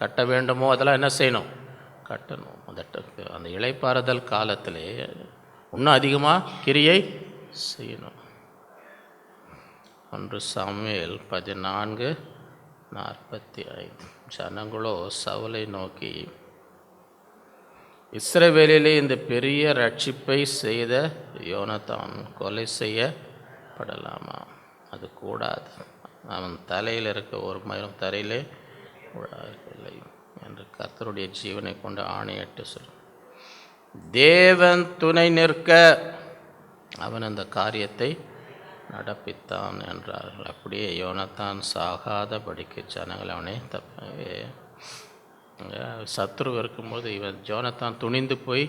கட்ட வேண்டுமோ அதெல்லாம் என்ன செய்யணும்? கட்டணும். அந்த இளைப்பாறுதல் காலத்திலே இன்னும் அதிகமாக கிரியை செய்யணும். 1 சாமுவேல் 14:45. ஜனங்களோ சவுலை நோக்கி, இஸ்ரவேலிலே இந்த பெரிய ரட்சிப்பை செய்த யோனத்தான் கொலை செய்யப்படலாமா? அது கூடாது. அவன் தலையில் இருக்க ஒரு மயிரும் தரையிலே விழாவில்லை என்று கர்த்தருடைய ஜீவனை கொண்டு ஆணையிட்டு சொல். தேவன் துணை நிற்க அவன் அந்த காரியத்தை நடப்பித்தான் என்றார்கள். அப்படியே யோனத்தான் சாகாதபடிக்கு ஜனங்கள் அவனை சத்ரு இருக்கும்போது இவன் யோனத்தான் துணிந்து போய்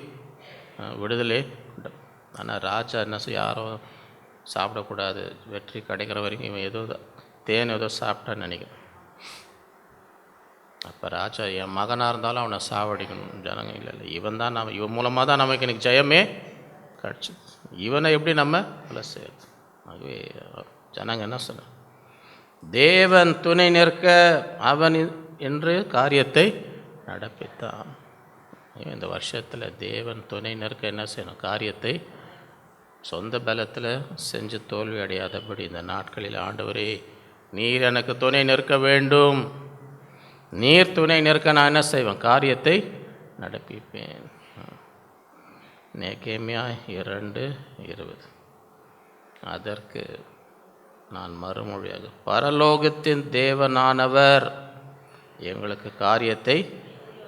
விடுதலை. ஆனால் ராஜா என்ன செய்ய, யாரும் சாப்பிடக்கூடாது, வெற்றி கிடைக்கிற வரைக்கும் இவன் ஏதோ தேன் ஏதோ சாப்பிட்டான்னு நினைக்கிறேன். அப்போ ராஜா என் மகனாக இருந்தாலும் அவனை சாவடிக்கணும். ஜனங்க இல்லை, இவன் தான் இவன் மூலமாக தான் நமக்கு எனக்கு ஜெயமே கிடச்சி, இவனை எப்படி நம்ம கொலை செய்யறது? ஆகவே ஜனங்க என்ன சொன்ன, தேவன் துணை நிற்க அவன் என்று காரியத்தை நடப்பித்தான். இந்த வருஷத்தில் தேவன் துணை நிற்க என்ன செய்யணும்? காரியத்தை சொந்த பலத்தில் செஞ்சு தோல்வி அடையாதபடி இந்த நாட்களில் ஆண்டவரே நீர் எனக்கு துணை நிற்க வேண்டும், நீர் துணை நிற்க நான் என்ன செய்வேன்? காரியத்தை நடப்பிப்பேன். நெகேமியா 2:20. அதற்கு நான் மறுமொழியாக, பரலோகத்தின் தேவனானவர் எங்களுக்கு காரியத்தை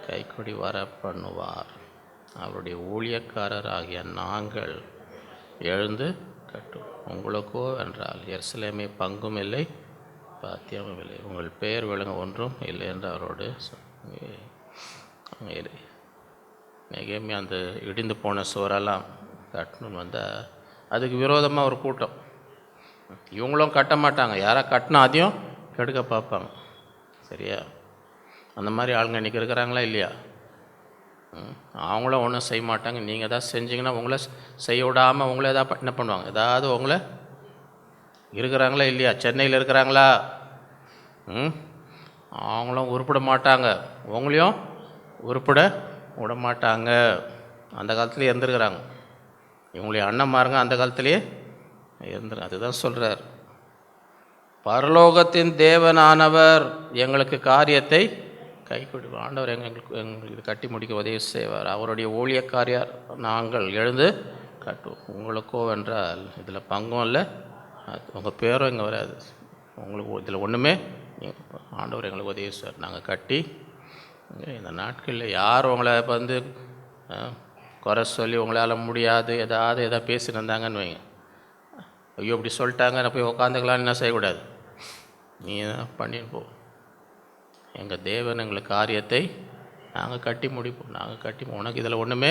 கைக்கூடி வர பண்ணுவார். அவருடைய ஊழியக்காரராகிய நாங்கள் எழுந்து கட்டும். உங்களுக்கோ என்றால் எருசலேமே பங்கும் இல்லை பாத்தியமும் இல்லை, உங்கள் பெயர் விளங்க ஒன்றும் இல்லை என்று அவரோடு நெகேமியா அந்த இடிந்து போன சுவரெல்லாம் கட்டணும்னு வந்தால் அதுக்கு விரோதமாக ஒரு கூட்டம். இவங்களும் கட்ட மாட்டாங்க, யாராக கட்டினா அதையும் கெடுக்க பார்ப்பாங்க. சரியா? அந்த மாதிரி ஆளுங்க இன்றைக்கி இருக்கிறாங்களா இல்லையா? அவங்களும் ஒன்றும் செய்ய மாட்டாங்க. நீங்கள் எதாவது செஞ்சிங்கன்னா உங்களை செய்ய விடாமல் உங்களை எதாவது என்ன பண்ணுவாங்க? ஏதாவது உங்களை இருக்கிறாங்களா இல்லையா? சென்னையில் இருக்கிறாங்களா? அவங்களும் உருப்பிட மாட்டாங்க, உங்களையும் உருப்பிட விட மாட்டாங்க. அந்த காலத்துலேயே இருந்துருக்கிறாங்க. இவங்களுடைய அண்ணன்மாருங்க அந்த காலத்திலேயே இருந்துரு. அதுதான் சொல்கிறார், பரலோகத்தின் தேவனானவர் எங்களுக்கு காரியத்தை கை கொடு. ஆண்டவர் எங்களுக்கு இது கட்டி முடிக்க உதவி செய்வார். அவருடைய ஊழியக்காரியார் நாங்கள் எழுந்து கட்டுவோம். உங்களுக்கோ என்றால் இதில் பங்கும் இல்லை, உங்கள் பேரும் இங்கே வராது. உங்களுக்கு இதில் ஒன்றுமே ஆண்டவர் எங்களுக்கு உதவி செய்வார். நாங்கள் கட்டி இந்த நாட்களில் யார் உங்களை வந்து குறை சொல்லி உங்களால் முடியாது எதாவது பேசிட்டு இருந்தாங்கன்னு வைங்க, ஐயோ இப்படி சொல்லிட்டாங்க நான் போய் உட்காந்துக்கலான்னு என்ன செய்யக்கூடாது, நீ பண்ணின்னு போ. எங்கள் தேவன் எங்களுக்கு காரியத்தை நாங்கள் கட்டி முடிப்போம். நாங்கள் கட்டி உனக்கு இதில் ஒன்றுமே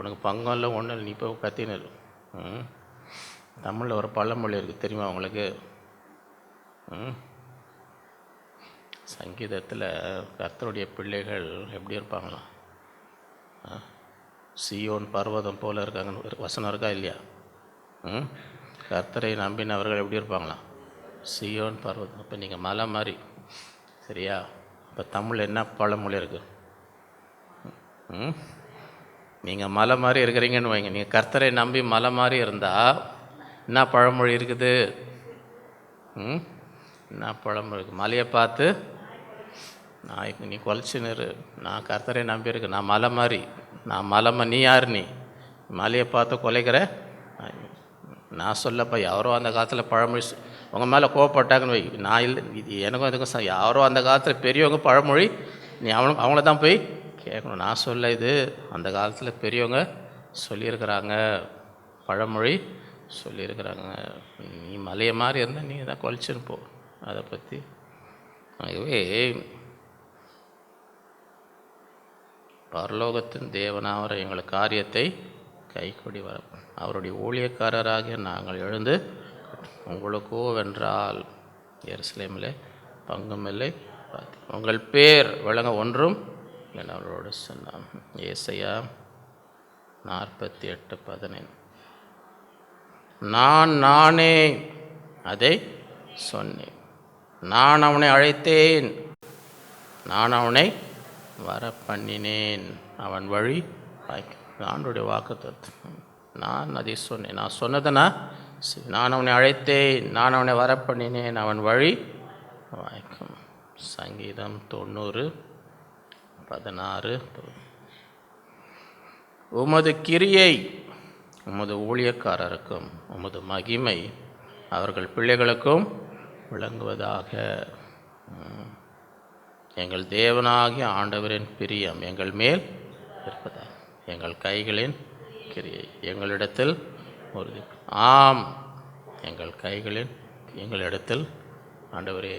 உனக்கு பங்கம் இல்லை, ஒன்றும் இல்லை, நீ போய் கத்தின்னு இல்லை. தமிழில் ஒரு பழமொழி இருக்குது தெரியுமா உங்களுக்கு? சங்கீதத்தில் கர்த்தருடைய பிள்ளைகள் எப்படி இருப்பாங்களாம்? சீயோன் பர்வதம் போல் இருக்காங்கன்னு வசனம் இருக்கா இல்லையா? கர்த்தரை நம்பினவர்கள் எப்படி இருப்பாங்களாம்? சீயோன் பர்வதம். இப்போ நீங்கள் மலை மாதிரி. சரியா? இப்போ தமிழ் என்ன பழமொழி இருக்குது? நீங்கள் மலை மாதிரி இருக்கிறீங்கன்னு வைங்க. நீங்கள் கர்த்தரை நம்பி மலை மாதிரி இருந்தால் என்ன பழமொழி இருக்குது? என்ன பழமொழி இருக்குது? மலையை பார்த்து நான் நீ குலைச்சின்னு, நான் கர்த்தரை நம்பியிருக்கேன், நான் மலை மாதிரி, நான் மலைமா, நீ யார்? நீ மலையை பார்த்து குலைக்கிற? நான் சொல்லப்பா, யாரோ அந்த காலத்தில் பழமொழி உங்கள் மேலே கோவப்பட்டாங்கன்னு வை, நான் இல்லை, எனக்கும் இதுக்கும் யாரோ அந்த காலத்தில் பெரியவங்க பழமொழி நீ அவங்கள தான் போய் கேட்கணும். நான் சொல்ல, இது அந்த காலத்தில் பெரியவங்க சொல்லியிருக்கிறாங்க, பழமொழி சொல்லியிருக்கிறாங்க. நீ மலையை மாதிரி இருந்தால் நீங்கள் தான் குலைச்சுன்னு போ. அதை பற்றி ஆகவே பரலோகத்தின் தேவனாகிற எங்கள் காரியத்தை கைக்கூடி வர அவருடைய ஊழியக்காரராகிய நாங்கள் எழுந்து உங்களுக்கோ வென்றால் எருசலேமிலே பங்குமில்லை, உங்கள் பேர் விளங்க ஒன்றும் இல்லை அவரோடு சொன்னான். ஏசாயா 48:15. நானே அதை சொன்னேன், நான் அவனை அழைத்தேன், நான் அவனை வர பண்ணினேன், அவன் வழி ஆண்டுடைய வாக்குத்தத்தம். நான் அதை சொன்னேன், நான் சொன்னதை நான் அவனை அழைத்தேன், நான் அவனை வர பண்ணினேன், அவன் வழி வாய்க்கும். சங்கீதம் 90:16. உமது கிரியை உமது ஊழியக்காரருக்கும் உமது மகிமை அவர்கள் பிள்ளைகளுக்கும் விளங்குவதாக. எங்கள் தேவனாகிய ஆண்டவரின் பிரியம் எங்கள் மேல் இருப்பதாக. எங்கள் கைகளின் கிரியை எங்களிடத்தில் உறுதி. ஆம், எங்கள் கைகளின் எங்களிடத்தில் ஆண்டவரே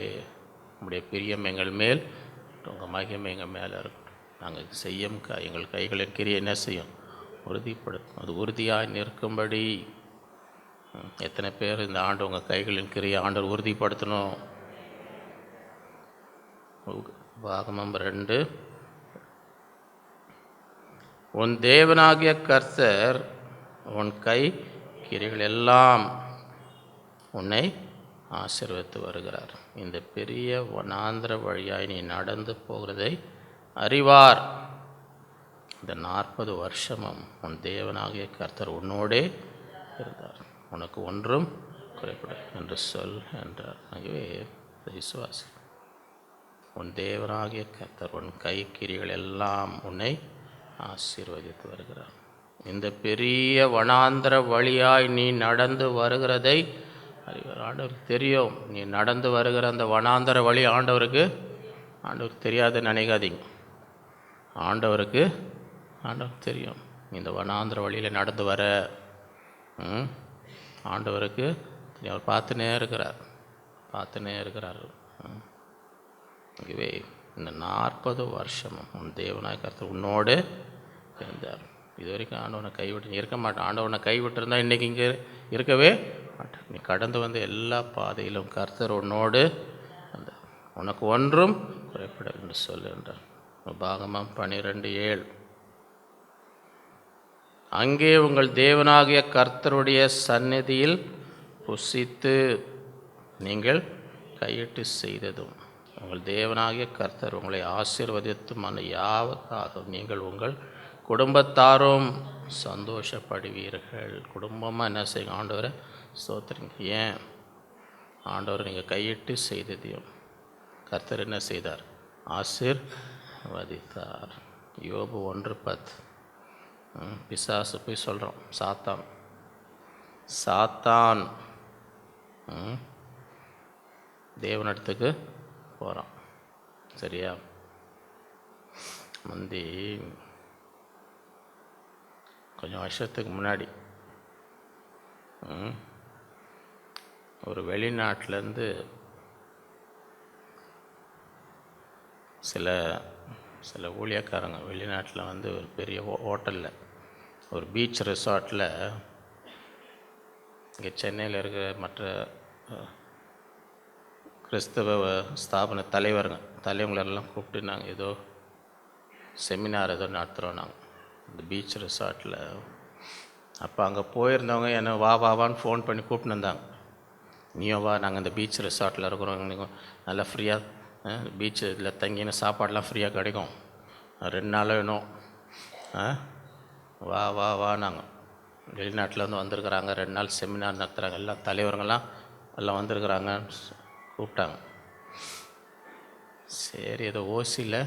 உங்களுடைய பிரியம் எங்கள் மேல், உங்கள் மகிமை எங்கள் மேலே இருக்கும். நாங்கள் செய்யும் எங்கள் கைகளின் கிரியை என்ன செய்யும்? உறுதிப்படுத்தும். அது உறுதியாக நிற்கும்படி எத்தனை பேர் இந்த ஆண்டு உங்கள் கைகளின் கிரியை ஆண்டவர் உறுதிப்படுத்தணும்? பாகமம் 2. உன் தேவனாகிய கர்த்தர் உன் கை கிரிகள் எல்லாம் உன்னை ஆசீர்வதித்து வருகிறார். இந்த பெரிய வனாந்திர வழியாய் நீ நடந்து போகிறதை அறிவார். இந்த 40 வருஷமும் உன் தேவனாகிய கர்த்தர் உன்னோடே இருந்தார், உனக்கு ஒன்றும் குறைப்படும் என்று சொல் என்றார். ஆகவே விசுவாசி, உன் தேவனாகிய கர்த்தர் உன் கை கிரிகள் எல்லாம் உன்னை ஆசீர்வதித்து வருகிறார். இந்த பெரிய வனாந்திர வழியாய் நீ நடந்து வருகிறதை அறிவார். ஆண்டவருக்கு தெரியும். நீ நடந்து வருகிற அந்த வனாந்திர வழி ஆண்டவருக்கு தெரியாதுன்னு நினைக்காதீங்க. ஆண்டவருக்கு தெரியும். இந்த வனாந்திர வழியில் நடந்து வர ஆண்டவருக்கு அவர் பார்த்துனே இருக்கிறார். ஆகவே இந்த 40 வருஷமும் உன் தேவனாய் கர்த்தர் உன்னோடு இருந்தார். இது வரைக்கும் ஆண்டவனை கைவிட்டு இருக்க மாட்டான். ஆண்டவனை கைவிட்டிருந்தால் இன்றைக்கி இங்கே இருக்கவே மாட்டான். நீ கடந்து வந்து எல்லா பாதையிலும் கர்த்தர் உன்னோடு அந்த உனக்கு ஒன்றும் குறைப்பட என்று சொல்லு என்றார். பாகமம் 12:7. அங்கே உங்கள் தேவனாகிய கர்த்தருடைய சந்நிதியில் புசித்து நீங்கள் கையிட்டு செய்ததும் உங்கள் தேவனாகிய கர்த்தர் உங்களை ஆசீர்வதித்தும் அந்த யாவத்தாக நீங்கள் உங்கள் குடும்பத்தாரும் சந்தோஷப்படுவீர்கள். குடும்பமாக என்ன செய்யுங்க? ஆண்டவரை ஸ்தோத்திரிங்க. ஏன்? ஆண்டவர் நீங்கள் கையிட்டு செய்ததையும் கர்த்தர் என்ன செய்தார்? ஆசீர்வதித்தார். யோபு 1:10. பிசாசு போய் சொல்கிறோம், சாத்தான் தேவனிடத்துக்கு போகிறான். சரியா? முந்தி கொஞ்சம் வருஷத்துக்கு முன்னாடி ஒரு வெளிநாட்டிலேருந்து சில ஊழியக்காரங்க வெளிநாட்டில் வந்து ஒரு பெரிய ஹோட்டலில், ஒரு பீச் ரெசார்ட்டில், இங்கே சென்னையில் இருக்கிற மற்ற கிறிஸ்தவ ஸ்தாபன தலைவங்களெல்லாம் கூப்பிட்டு நாங்கள் ஏதோ செமினார் ஏதோ நடத்துகிறோம் நாங்கள் இந்த பீச் ரெசார்ட்டில். அப்போ அங்கே போயிருந்தவங்க என்னை வான்னு ஃபோன் பண்ணி கூப்பிட்டு வந்தாங்க. நீயோ வா, நாங்கள் இந்த பீச் ரெசார்ட்டில் இருக்கிறோம், நீங்கள் நல்லா ஃப்ரீயாக பீச்சில் தங்கின சாப்பாடெலாம் ஃப்ரீயாக கிடைக்கும், 2 நாள் வேணும், வா நாங்கள் வெளிநாட்டிலேருந்து வந்திருக்கிறாங்க, 2 நாள் செமினார் நடத்துகிறாங்க, எல்லாம் தலைவருங்கெல்லாம் எல்லாம் வந்திருக்கிறாங்க கூப்பிட்டாங்க. சரி, ஏதோ ஓசியில்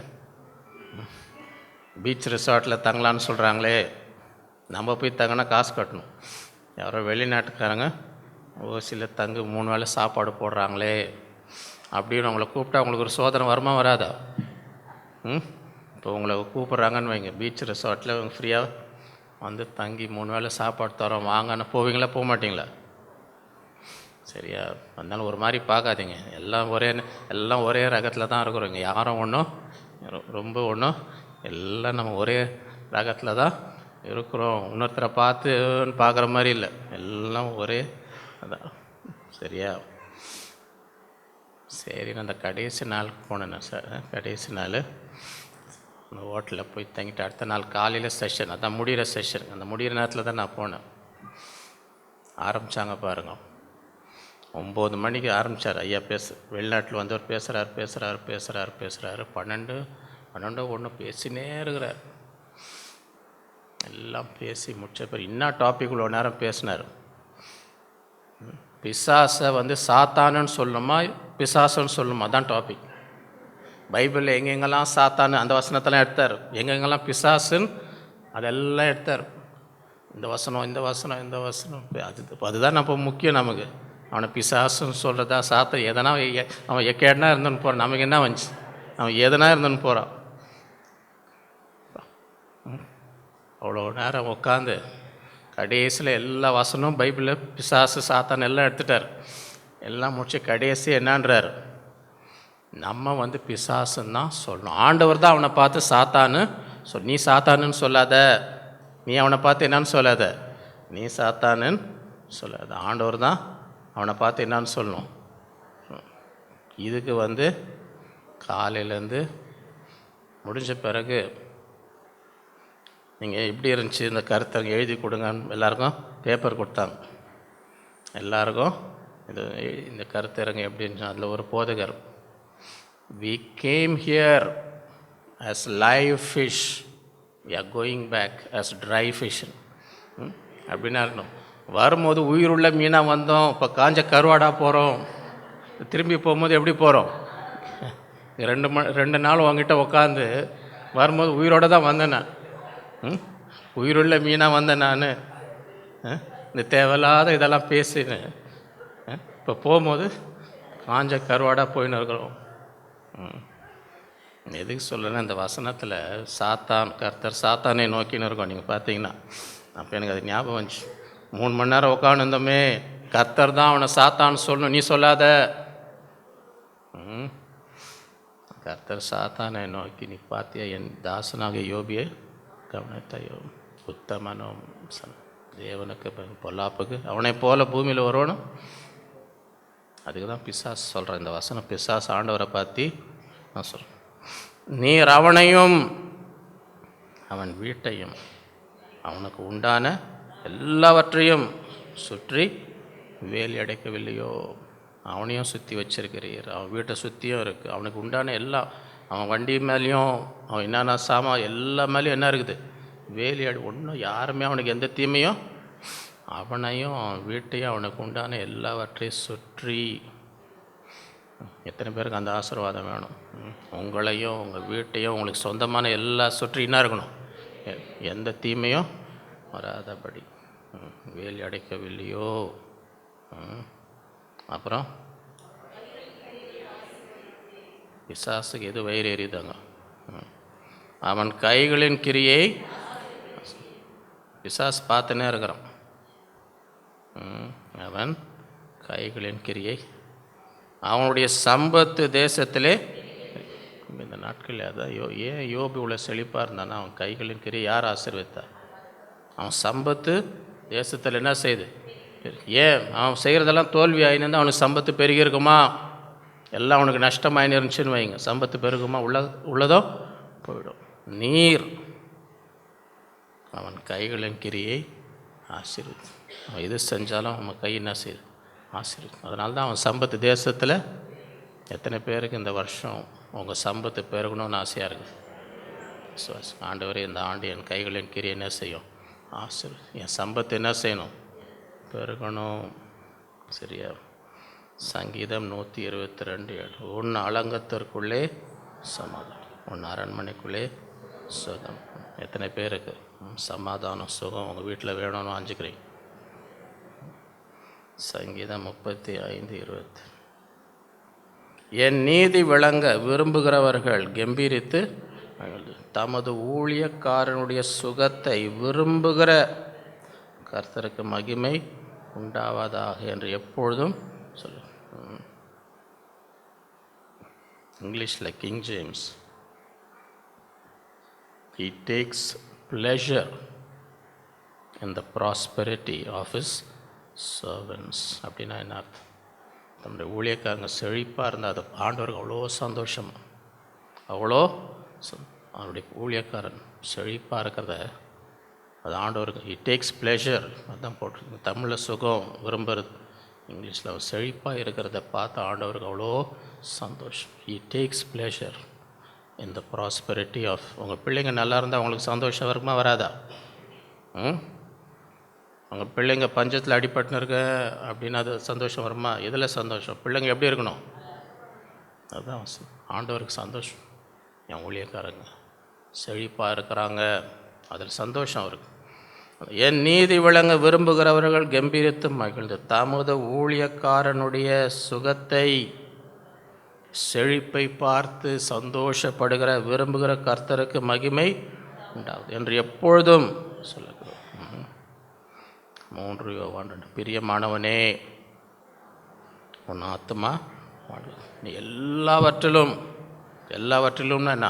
பீச் ரெசார்ட்டில் தங்கலான்னு சொல்கிறாங்களே, நம்ம போய் தங்கினா காசு கட்டணும். யாரோ வெளிநாட்டுக்காரங்க ஓசியில் தங்கு 3 வேளை சாப்பாடு போடுறாங்களே அப்படின்னு அவங்கள கூப்பிட்டா அவங்களுக்கு ஒரு சோதனை வருமா வராதா? இப்போ உங்களை கூப்பிட்றாங்கன்னு வைங்க, பீச் ரெசார்ட்டில் இவங்க ஃப்ரீயாக வந்து தங்கி 3 வேளை சாப்பாடு தரோம் வாங்கன்னு போவீங்களா, போக மாட்டிங்களா? சரியா? அதனால ஒரு மாதிரி பார்க்காதீங்க. எல்லாம் ஒரே ரகத்தில் தான் இருக்கிறோங்க. யாரும் ஒன்றும் ரொம்ப ஒன்றும் எல்லாம் நம்ம ஒரே ரகத்தில் தான் இருக்கிறோம். இன்னொருத்தரை பார்க்குற மாதிரி இல்லை, எல்லாம் ஒரே அதான். சரியா? சரி, நான் அந்த கடைசி நாள் போனேண்ணா சார். கடைசி நாள் அந்த ஹோட்டலில் போய் தங்கிட்டு அடுத்த நாள் காலையில் செஷன், அதான் முடிகிற செஷன். அந்த முடிகிற நேரத்தில் தான் நான் போனேன். ஆரம்பித்தாங்க பாருங்க, 9 மணிக்கு ஆரம்பித்தார் ஐயா வெளிநாட்டில் வந்தவர் பேசுகிறாரு. 12 பேசினே இருக்கிறார். எல்லாம் பேசி முடிச்ச பிறகு இன்னும் டாபிக் இவ்வளோ நேரம் பேசினார். பிசாசை சாத்தானுன்னு சொல்லணுமா பிசாசுன்னு சொல்லணுமா, அதான் டாபிக். பைபிளில் எங்கெங்கெல்லாம் சாத்தானு அந்த வசனத்தெல்லாம் எடுத்தார், எங்கெங்கெல்லாம் பிசாசுன்னு அதெல்லாம் எடுத்தார். இந்த வசனம் அதுதான் நம்ம முக்கியம். நமக்கு அவனை பிசாசுன்னு சொல்கிறதா சாத்தா எதனா அவன் எக்கேடனா இருந்துன்னு போகிறான், நமக்கு என்ன வந்துச்சு? அவன் எதனா இருந்துன்னு போகிறான். அவ்வளோ நேரம் உட்காந்து கடைசியில் எல்லா வசனமும் பைபிளில் பிசாசு சாத்தான் எல்லாம் எடுத்துட்டார். எல்லாம் முடிச்சு கடைசி என்னன்றார், நம்ம பிசாசுன்னு தான் சொல்லணும். ஆண்டவர் தான் அவனை பார்த்து சாத்தான்னு நீ சாத்தானுன்னு சொல்லாத, நீ அவனை பார்த்து என்னான்னு சொல்லாத, நீ சாத்தானுன்னு சொல்லாத. ஆண்டவர் தான் அவனை பார்த்து என்னான்னு சொல்லணும். இதுக்கு காலையிலேருந்து முடிஞ்ச பிறகு நீங்கள் எப்படி இருந்துச்சு இந்த கருத்தை எழுதி கொடுங்கன்னு எல்லாருக்கும் பேப்பர் கொடுத்தாங்க. எல்லாருக்கும் இந்த கருத்தரங்க எப்படி இருந்துச்சு. அதில் ஒரு போதகர், we came here as live fish, we are going back as dry fish அப்படின்னா இருக்கணும். வரும்போது உயிருள்ள மீனாக வந்தோம், இப்போ காஞ்ச கருவாடாக போகிறோம். திரும்பி போகும்போது எப்படி போகிறோம்? 2 நாள் உங்ககிட்ட உட்காந்து வரும்போது உயிரோடு தான் வந்தேன் நான். உயிருள்ள மீனாக வந்தேன் நான். இந்த தேவையில்லாத இதெல்லாம் பேசினேன். இப்போ போகும்போது காஞ்ச கருவாடாக போயின்னு இருக்கிறோம். எதுக்கு சொல்லலைன்னா இந்த வசனத்தில் கர்த்தர் சாத்தானை நோக்கின்னு இருக்கோம். நீங்கள் பார்த்தீங்கன்னா அப்போ எனக்கு அது ஞாபகம் வந்துச்சு. 3 மணி நேரம் உட்காந்துருந்தோமே, கர்த்தர் தான் அவனை சாத்தான்னு சொல்லணும், நீ சொல்லாத. கர்த்தர் சாத்தானை நோக்கி, நீ பார்த்தியா என் தாசனாக யோபியை கவனித்தாயோ, உத்தமனோ தேவனுக்கு பொல்லாப்புக்கு அவனை போல பூமியில் வரணும். அதுக்கு தான் பிசாசு சொல்கிறேன். இந்த வசனம் பிசாசு ஆண்டவரை பார்த்து நான் சொல்கிறேன், நீர் அவனையும் அவன் வீட்டையும் அவனுக்கு உண்டான எல்லாவற்றையும் சுற்றி வேலி அடைக்கவில்லையோ? அவனையும் சுற்றி வச்சிருக்கிறீர், அவன் வீட்டை சுற்றியும் இருக்குது, அவனுக்கு உண்டான எல்லாம், அவன் வண்டி மேலேயும் அவன் என்னென்ன சாமான் எல்லா மேலேயும் என்ன இருக்குது? வேலி ஒன்றும் யாருமே அவனுக்கு எந்த தீமையும், அவனையும் அவன் வீட்டையும் அவனுக்கு உண்டான எல்லாவற்றையும் சுற்றி. எத்தனை பேருக்கு அந்த ஆசீர்வாதம் வேணும்? உங்களையும் உங்கள் வீட்டையும் உங்களுக்கு சொந்தமான எல்லாம் சுற்றி என்ன இருக்கணும்? எந்த தீமையும் வராதபடி வேலி அடைக்கவில்லையோ? அப்புறம் பிசாசுக்கு எது வயிறு எறியுதாங்க? அவன் கைகளின் கிரியை பிசாசு பார்த்துனே இருக்கிறான். அவன் கைகளின் கிரியை அவனுடைய சம்பத்து தேசத்திலே. இந்த நாட்களில் அதான் ஏன் யோபு உள்ள செழிப்பாக இருந்தானா? அவன் கைகளின் கிரியை யார் ஆசீர்வதித்தார்? அவன் சம்பத்து தேசத்தில் என்ன செய்யுது? ஏன் அவன் செய்கிறதெல்லாம் தோல்வி ஆகினா அவனுக்கு சம்பத்து பெருகி இருக்குமா? எல்லாம் அவனுக்கு நஷ்டமாயின்னு இருந்துச்சுன்னு வைங்க, சம்பத்து பெருகுமா? உள்ளதோ போயிடும். நீர் அவன் கைகளின் கிரியை ஆசீர்வதி. அவன் எது செஞ்சாலும் அவன் கை என்ன செய்யுது? ஆசீர்வதி. அதனால தான் அவன் சம்பத்து தேசத்தில். எத்தனை பேருக்கு இந்த வருஷம் உங்கள் சம்பத்து பெருகணும்னு ஆசையாக இருக்குது? ஆண்டவரே, இந்த ஆண்டு என் கைகளின் கிரியை என்ன செய்யும்? ஆசீர்வதி. என் சம்பத்து என்ன செய்யணும்? பெருகணும். சரியா? சங்கீதம் 122:7. உன் அலங்கத்திற்குள்ளே சமாதானம், உன் அரண்மனைக்குள்ளே சுகம். எத்தனை பேருக்கு சமாதானம் சுகம் உங்கள் வீட்டில் வேணும்னு வாஞ்சிக்கிறீங்க? சங்கீதம் 35:20. என் நீதி விளங்க விரும்புகிறவர்கள் கம்பீரித்து தமது ஊழியக்காரனுடைய சுகத்தை விரும்புகிற கர்த்தருக்கு மகிமை உண்டாவதாக என்று எப்பொழுதும் சொல்லு. இங்கிலீஷில் king James, he takes pleasure in the prosperity of his servants. அப்படின்னா என்ன அர்த்தம்? நம்முடைய ஊழியக்காரங்க செழிப்பாக இருந்தால் அது ஆண்டவருக்கு அவ்வளோ சந்தோஷமாக, அவ்வளோ அவருடைய ஊழியக்காரன் செழிப்பாக இருக்கிறத அது ஆண்டவருக்கு he takes pleasure. அதுதான் போட்டிருக்கு தமிழில் சுகம் விரும்புறது, இங்கிலீஷில் அவர் செழிப்பாக இருக்கிறத பார்த்து ஆண்டவருக்கு அவ்வளோ சந்தோஷம். he takes pleasure in the prosperity of. உங்கள் பிள்ளைங்க நல்லா இருந்தால் அவங்களுக்கு சந்தோஷம் வருமா வராதா? உங்கள் பிள்ளைங்க பஞ்சத்தில் அடிபட்டுன்னு இருக்க அப்படின்னா அது சந்தோஷம் வருமா? எதில் சந்தோஷம்? பிள்ளைங்க எப்படி இருக்கணும்? அதுதான் ஆண்டவருக்கு சந்தோஷம். என் ஊழியக்காரங்க செழிப்பாக இருக்கிறாங்க, அதில் சந்தோஷம் அவருக்கு. என் நீதி விளங்க விரும்புகிறவர்கள் கம்பீரித்து மகிழ்ந்து தமது ஊழியக்காரனுடைய சுகத்தை செழிப்பை பார்த்து சந்தோஷப்படுகிற விரும்புகிற கர்த்தருக்கு மகிமை உண்டாகுது என்று எப்பொழுதும் சொல்லுகிறோம். 3 யோவான் 2. பிரியமானவனே, உன் ஆத்துமா நீ எல்லாவற்றிலும்னா என்ன?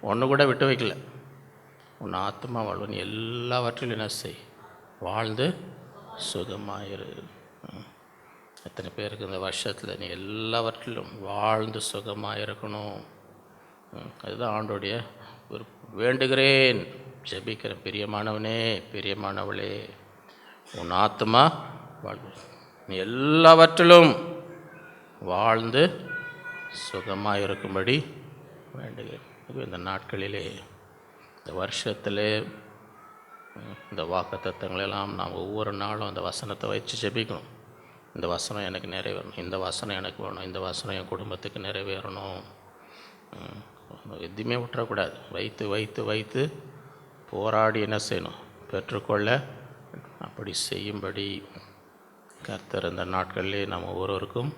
ஒன்று கூட விட்டு வைக்கல. உன் ஆத்மா வாழ்வு, நீ எல்லாவற்றிலும் என்ன செய்? வாழ்ந்து சுகமாயிரு. எத்தனை பேருக்கு இந்த வருஷத்தில் நீ எல்லாவற்றிலும் வாழ்ந்து சுகமாயிருக்கணும்? அதுதான் ஆண்டோடைய வேண்டுகிறேன், ஜெபிக்கிறேன். பிரியமானவனே, பிரியமானவளே, உன் ஆத்மா வாழ்வு, நீ எல்லாவற்றிலும் வாழ்ந்து சுகமாக இருக்கும்படி வேண்டுகிறேன். இந்த நாட்களிலே, இந்த வருஷத்திலே இந்த வாக்குத்தத்தங்களெல்லாம் நாம் ஒவ்வொரு நாளும் அந்த வசனத்தை வச்சு ஜெபிக்கணும். இந்த வசனம் எனக்கு நிறைவேறணும், இந்த வசனம் எனக்கு வேணும், இந்த வசனம் என் குடும்பத்துக்கு நிறைவேறணும். எதுவுமே விட்டுறக்கூடாது. வைத்து வைத்து வைத்து போராடி என்ன செய்யணும்? பெற்றுக்கொள்ள. அப்படி செய்யும்படி கர்த்தர் இந்த நாட்களிலே நாம் ஒவ்வொருவருக்கும்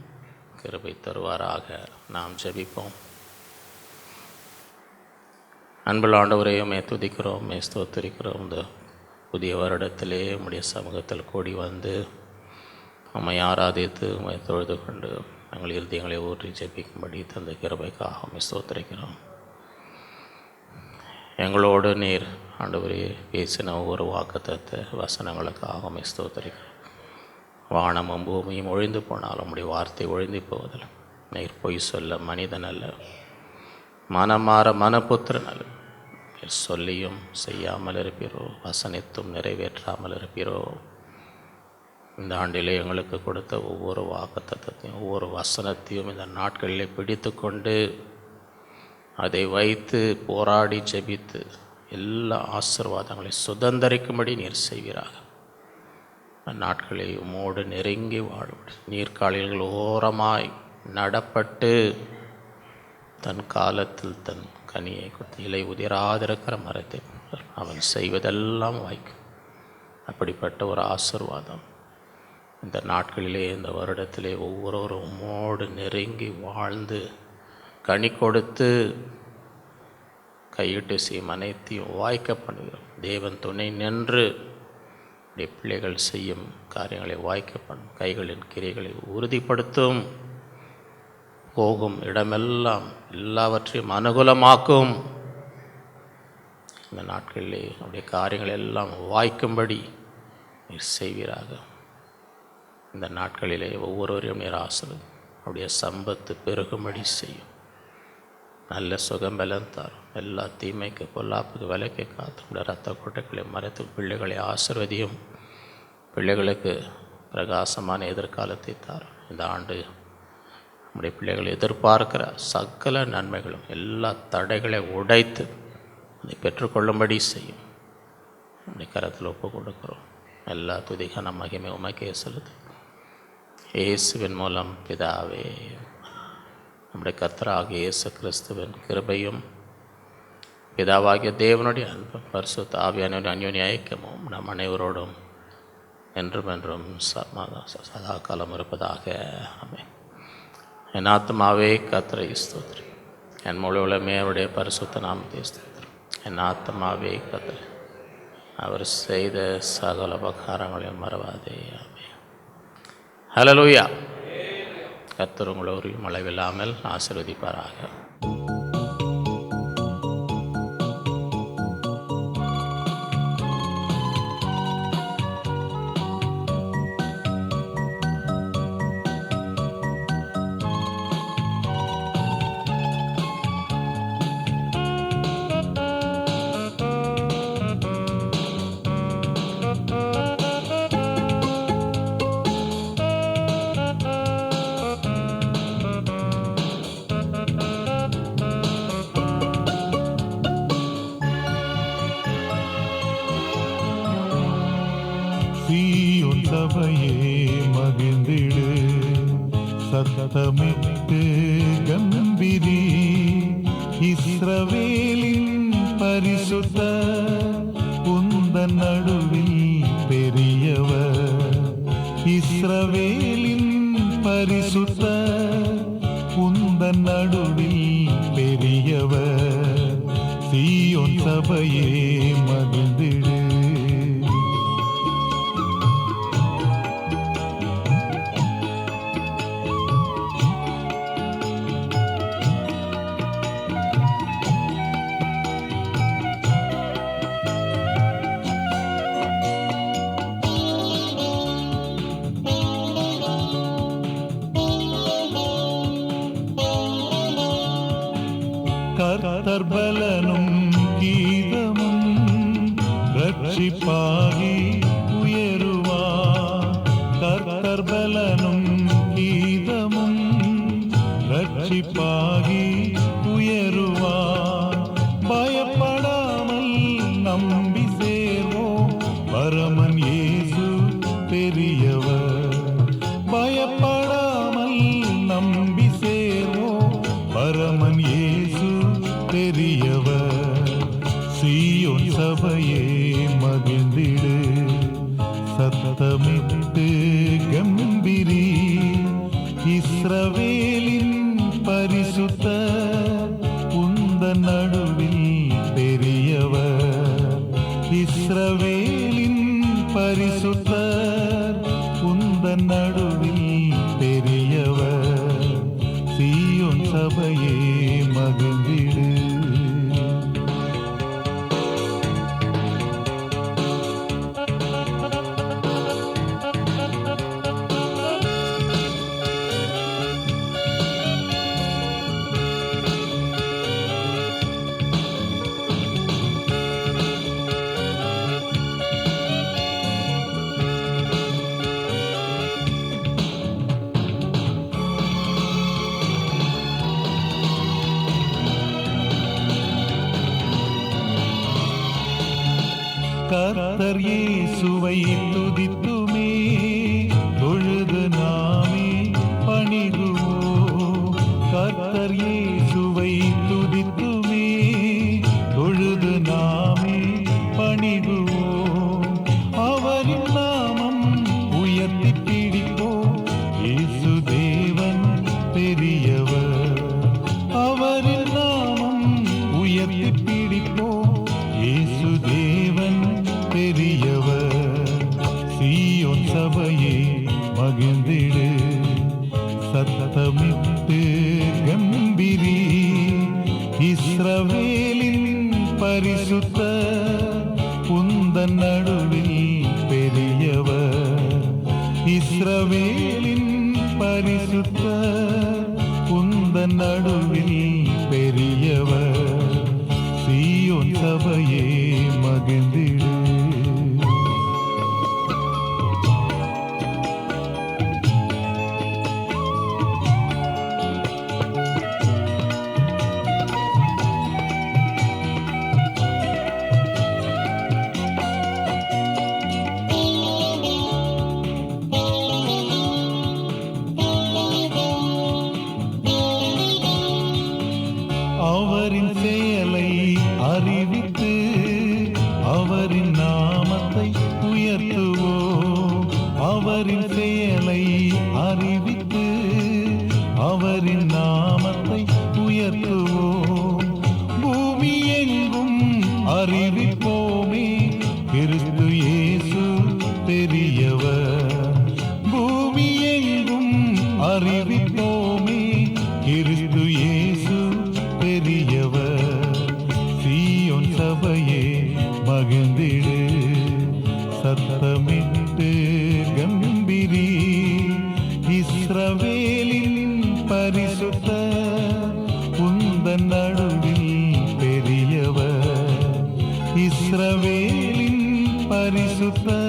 கிருபை தருவாராக. நாம் ஜெபிப்போம். அன்புள்ள ஆண்டவரே, உம்மை துதிக்கிறோம், உம்மை ஸ்தோத்திரிக்கிறோம். இந்த புதிய வருடத்திலே உம்முடைய சமூகத்தில் கூடி வந்து உம்மை ஆராதித்து உம்மை தொழுது கொண்டு எங்கள் இருதயங்களை ஊற்றி ஜெபிக்கும்படி தந்த கிருபைக்காக உம்மை ஸ்தோத்திரிக்கிறோம். எங்களோடு நீர் ஆண்டவரே பேசின ஒவ்வொரு வாக்குத்தத்த வசனங்களுக்காக உம்மை ஸ்தோத்திரிக்கிறோம். வானமும் பூமியும் ஒழிந்து போனாலும் உம்முடைய வார்த்தை ஒழிந்து போவதில்லை. நீர் பொய் சொல்ல மனிதன் அல்ல, மனமாற மனப்புத்திரன் அல்ல. நீர் சொல்லியும் செய்யாமல் இருப்பீரோ, வசனித்தும் நிறைவேற்றாமல் இருப்பீரோ. இந்த ஆண்டிலே எங்களுக்கு கொடுத்த ஒவ்வொரு வாக்குத்தத்தத்தையும் ஒவ்வொரு வசனத்தையும் இந்த நாட்களிலே பிடித்து கொண்டு அதை வைத்து போராடி ஜெபித்து எல்லா ஆசீர்வாதங்களை சுதந்திரிக்கும்படி நீர் செய்வீராக. நாட்களை உமோடு நெருங்கி வாழும் நீர்காலிகள் ஓரமாய் நடப்பட்டு தன் காலத்தில் தன் கனியை கொடுத்து இலை உதிராதிருக்கிற மரத்தை அவன் செய்வதெல்லாம் வாய்க்கும். அப்படிப்பட்ட ஒரு ஆசீர்வாதம் இந்த நாட்களிலே, இந்த வருடத்திலே ஒவ்வொருவரும் உம்மோடு நெருங்கி வாழ்ந்து கனி கொடுத்து கையிட்டு செய்யும் அனைத்தையும் வாய்க்க பண்ணுகிறோம். தேவன் துணை நின்று பிள்ளைகள் செய்யும் காரியங்களை வாய்க்க பண்ணும். கைகளின் கிரைகளை உறுதிப்படுத்தும். போகும் இடமெல்லாம் எல்லாவற்றையும் அனுகூலமாக்கும். இந்த நாட்களிலே அவருடைய காரியங்கள் எல்லாம் வாய்க்கும்படி நீர் செய்வீராக. இந்த நாட்களிலே ஒவ்வொருவரையும் நீர் ஆசீர்வதியும். அவருடைய சம்பத்து பெருகும்படி செய்யும். நல்ல சுகம் பலன் தாரும். எல்லா தீமைக்கு பொல்லாப்புக்கு விலைக்கு காத்து ரத்த கோட்டைகளை மறைத்து பிள்ளைகளை ஆசீர்வதியும். பிள்ளைகளுக்கு பிரகாசமான எதிர்காலத்தை தாரும். இந்த ஆண்டு நம்முடைய பிள்ளைகள் எதிர்பார்க்கிற சகல நன்மைகளும் எல்லா தடைகளை உடைத்து அதை பெற்றுக்கொள்ளும்படி செய்யும். நம்முடைய கரத்தில் ஒப்பு கொடுக்கிறோம். எல்லா துதிகான மகிமை உமக்கே செலுத்து. இயேசுவின் மூலம் பிதாவே, நம்முடைய கர்த்தராகிய இயேசு கிறிஸ்துவின் கிருபையும் பிதாவாகிய தேவனுடைய அன்பும் பரிசுத்த ஆவியானவரின் அந்யோன்ய ஐக்கியமும் நம் அனைவரோடும் என்றும் என்றும் சதா காலம் இருப்பதாக. ஆமென். என் ஆத்மாவே கர்த்தரை ஸ்தோத்திரி, என் முழு உலகமே அவருடைய பரிசுத்த நாமத்தை ஸ்தோத்திரம். என் ஆத்மாவே கர்த்தர் அவர் செய்த சகல உபகாரங்களையும் மறவாதே. ஆமென். ஹல்லேலூயா. கர்த்தர் உங்களை ஒரு அளவில்லாமல் ஆசீர்வதிப்பாராக. சீயோன் சபையே மகிழ்ந்திடு, சத்தமிட்டு கம்பீரி, இஸ்ரவேலின் பரிசுத்தர் உந்தன் நடுவில் பெரியவர். இஸ்ரவேலின் பரிசுத்தர் உந்தன் நடுவில் பெரியவர். சீயோன் சபையே மகிழ்ந்திடு. கர்த்தர் பலனும் கீதமும் ரட்சிப்பாகி உயருவார். கர்த்தர் பலனும் கீதமும் ரட்சிப்பாகி உயருவார். பயப்படாமல் நம்பி சேர்வோம், பரமன் இயேசு பெரியவர். பயப்படாமல் நம்பி சேர்வோம், பரமன் இயேசு பெரியவர். சீயோன் சபையே மகிழ்ந்திடு, சத்தமிட்டு கம்பீரி, இஸ்ரவேலின் பரிசுத்தர் உந்தன் நடுவில் பெரியவர். இஸ்ரவேலின் பரிசுத்தர் உந்தன் நடுவில் பெரியவர். சீயோன் சபையே மகிழ்ந்திடு. கர்த்தர் இயேசுவை துதித்துமே தொழுது நாமே பணிகுவோம். கர்த்தர் இயேசுவை துதித்துமே தொழுது நாமே பணிகுவோம். அவரின் நாமம் உயர்த்தி பிடிப்போம், இயேசு தேவன் பெரியவர். அவரின் நாமம் உயர்த்தி பிடிப்போம், இயேசு தேவன் பெரியவர். சீயோன் சபையே மகிழ்ந்திடு, சத்தமிட்டு கம்பீரி, இஸ்ரவேலின் பரிசுத்தர் உந்தன் நடுவில் பெரியவர். இஸ்ரவேலின் பரிசுத்தர் உந்தன் நடுவில் பெரியவர். சீயோன் சபையே மகிழ்ந்திடு. அவரின் செயலை அறிவித்து அவரின் நாமத்தை உயர்த்துவோம். அவரின் செயலை அறிவித்து அவரின் நாமத்தை உயர்த்துவோம். அறிவிப்போமே கிறிஸ்து இயேசு பெரியவர். பூமி எங்கும் அறிவிப்போமே கிறிஸ்து இயேசு பெரியவர். சீயோன் சபையே மகிழ்ந்திடு, சத்தமிட்டு கம்பீரி, இஸ்ரவேலின் பரிசுத்தர் உந்தன் நடுவில் பெரியவர். இஸ்ரவேலின் பரிசுத்தர்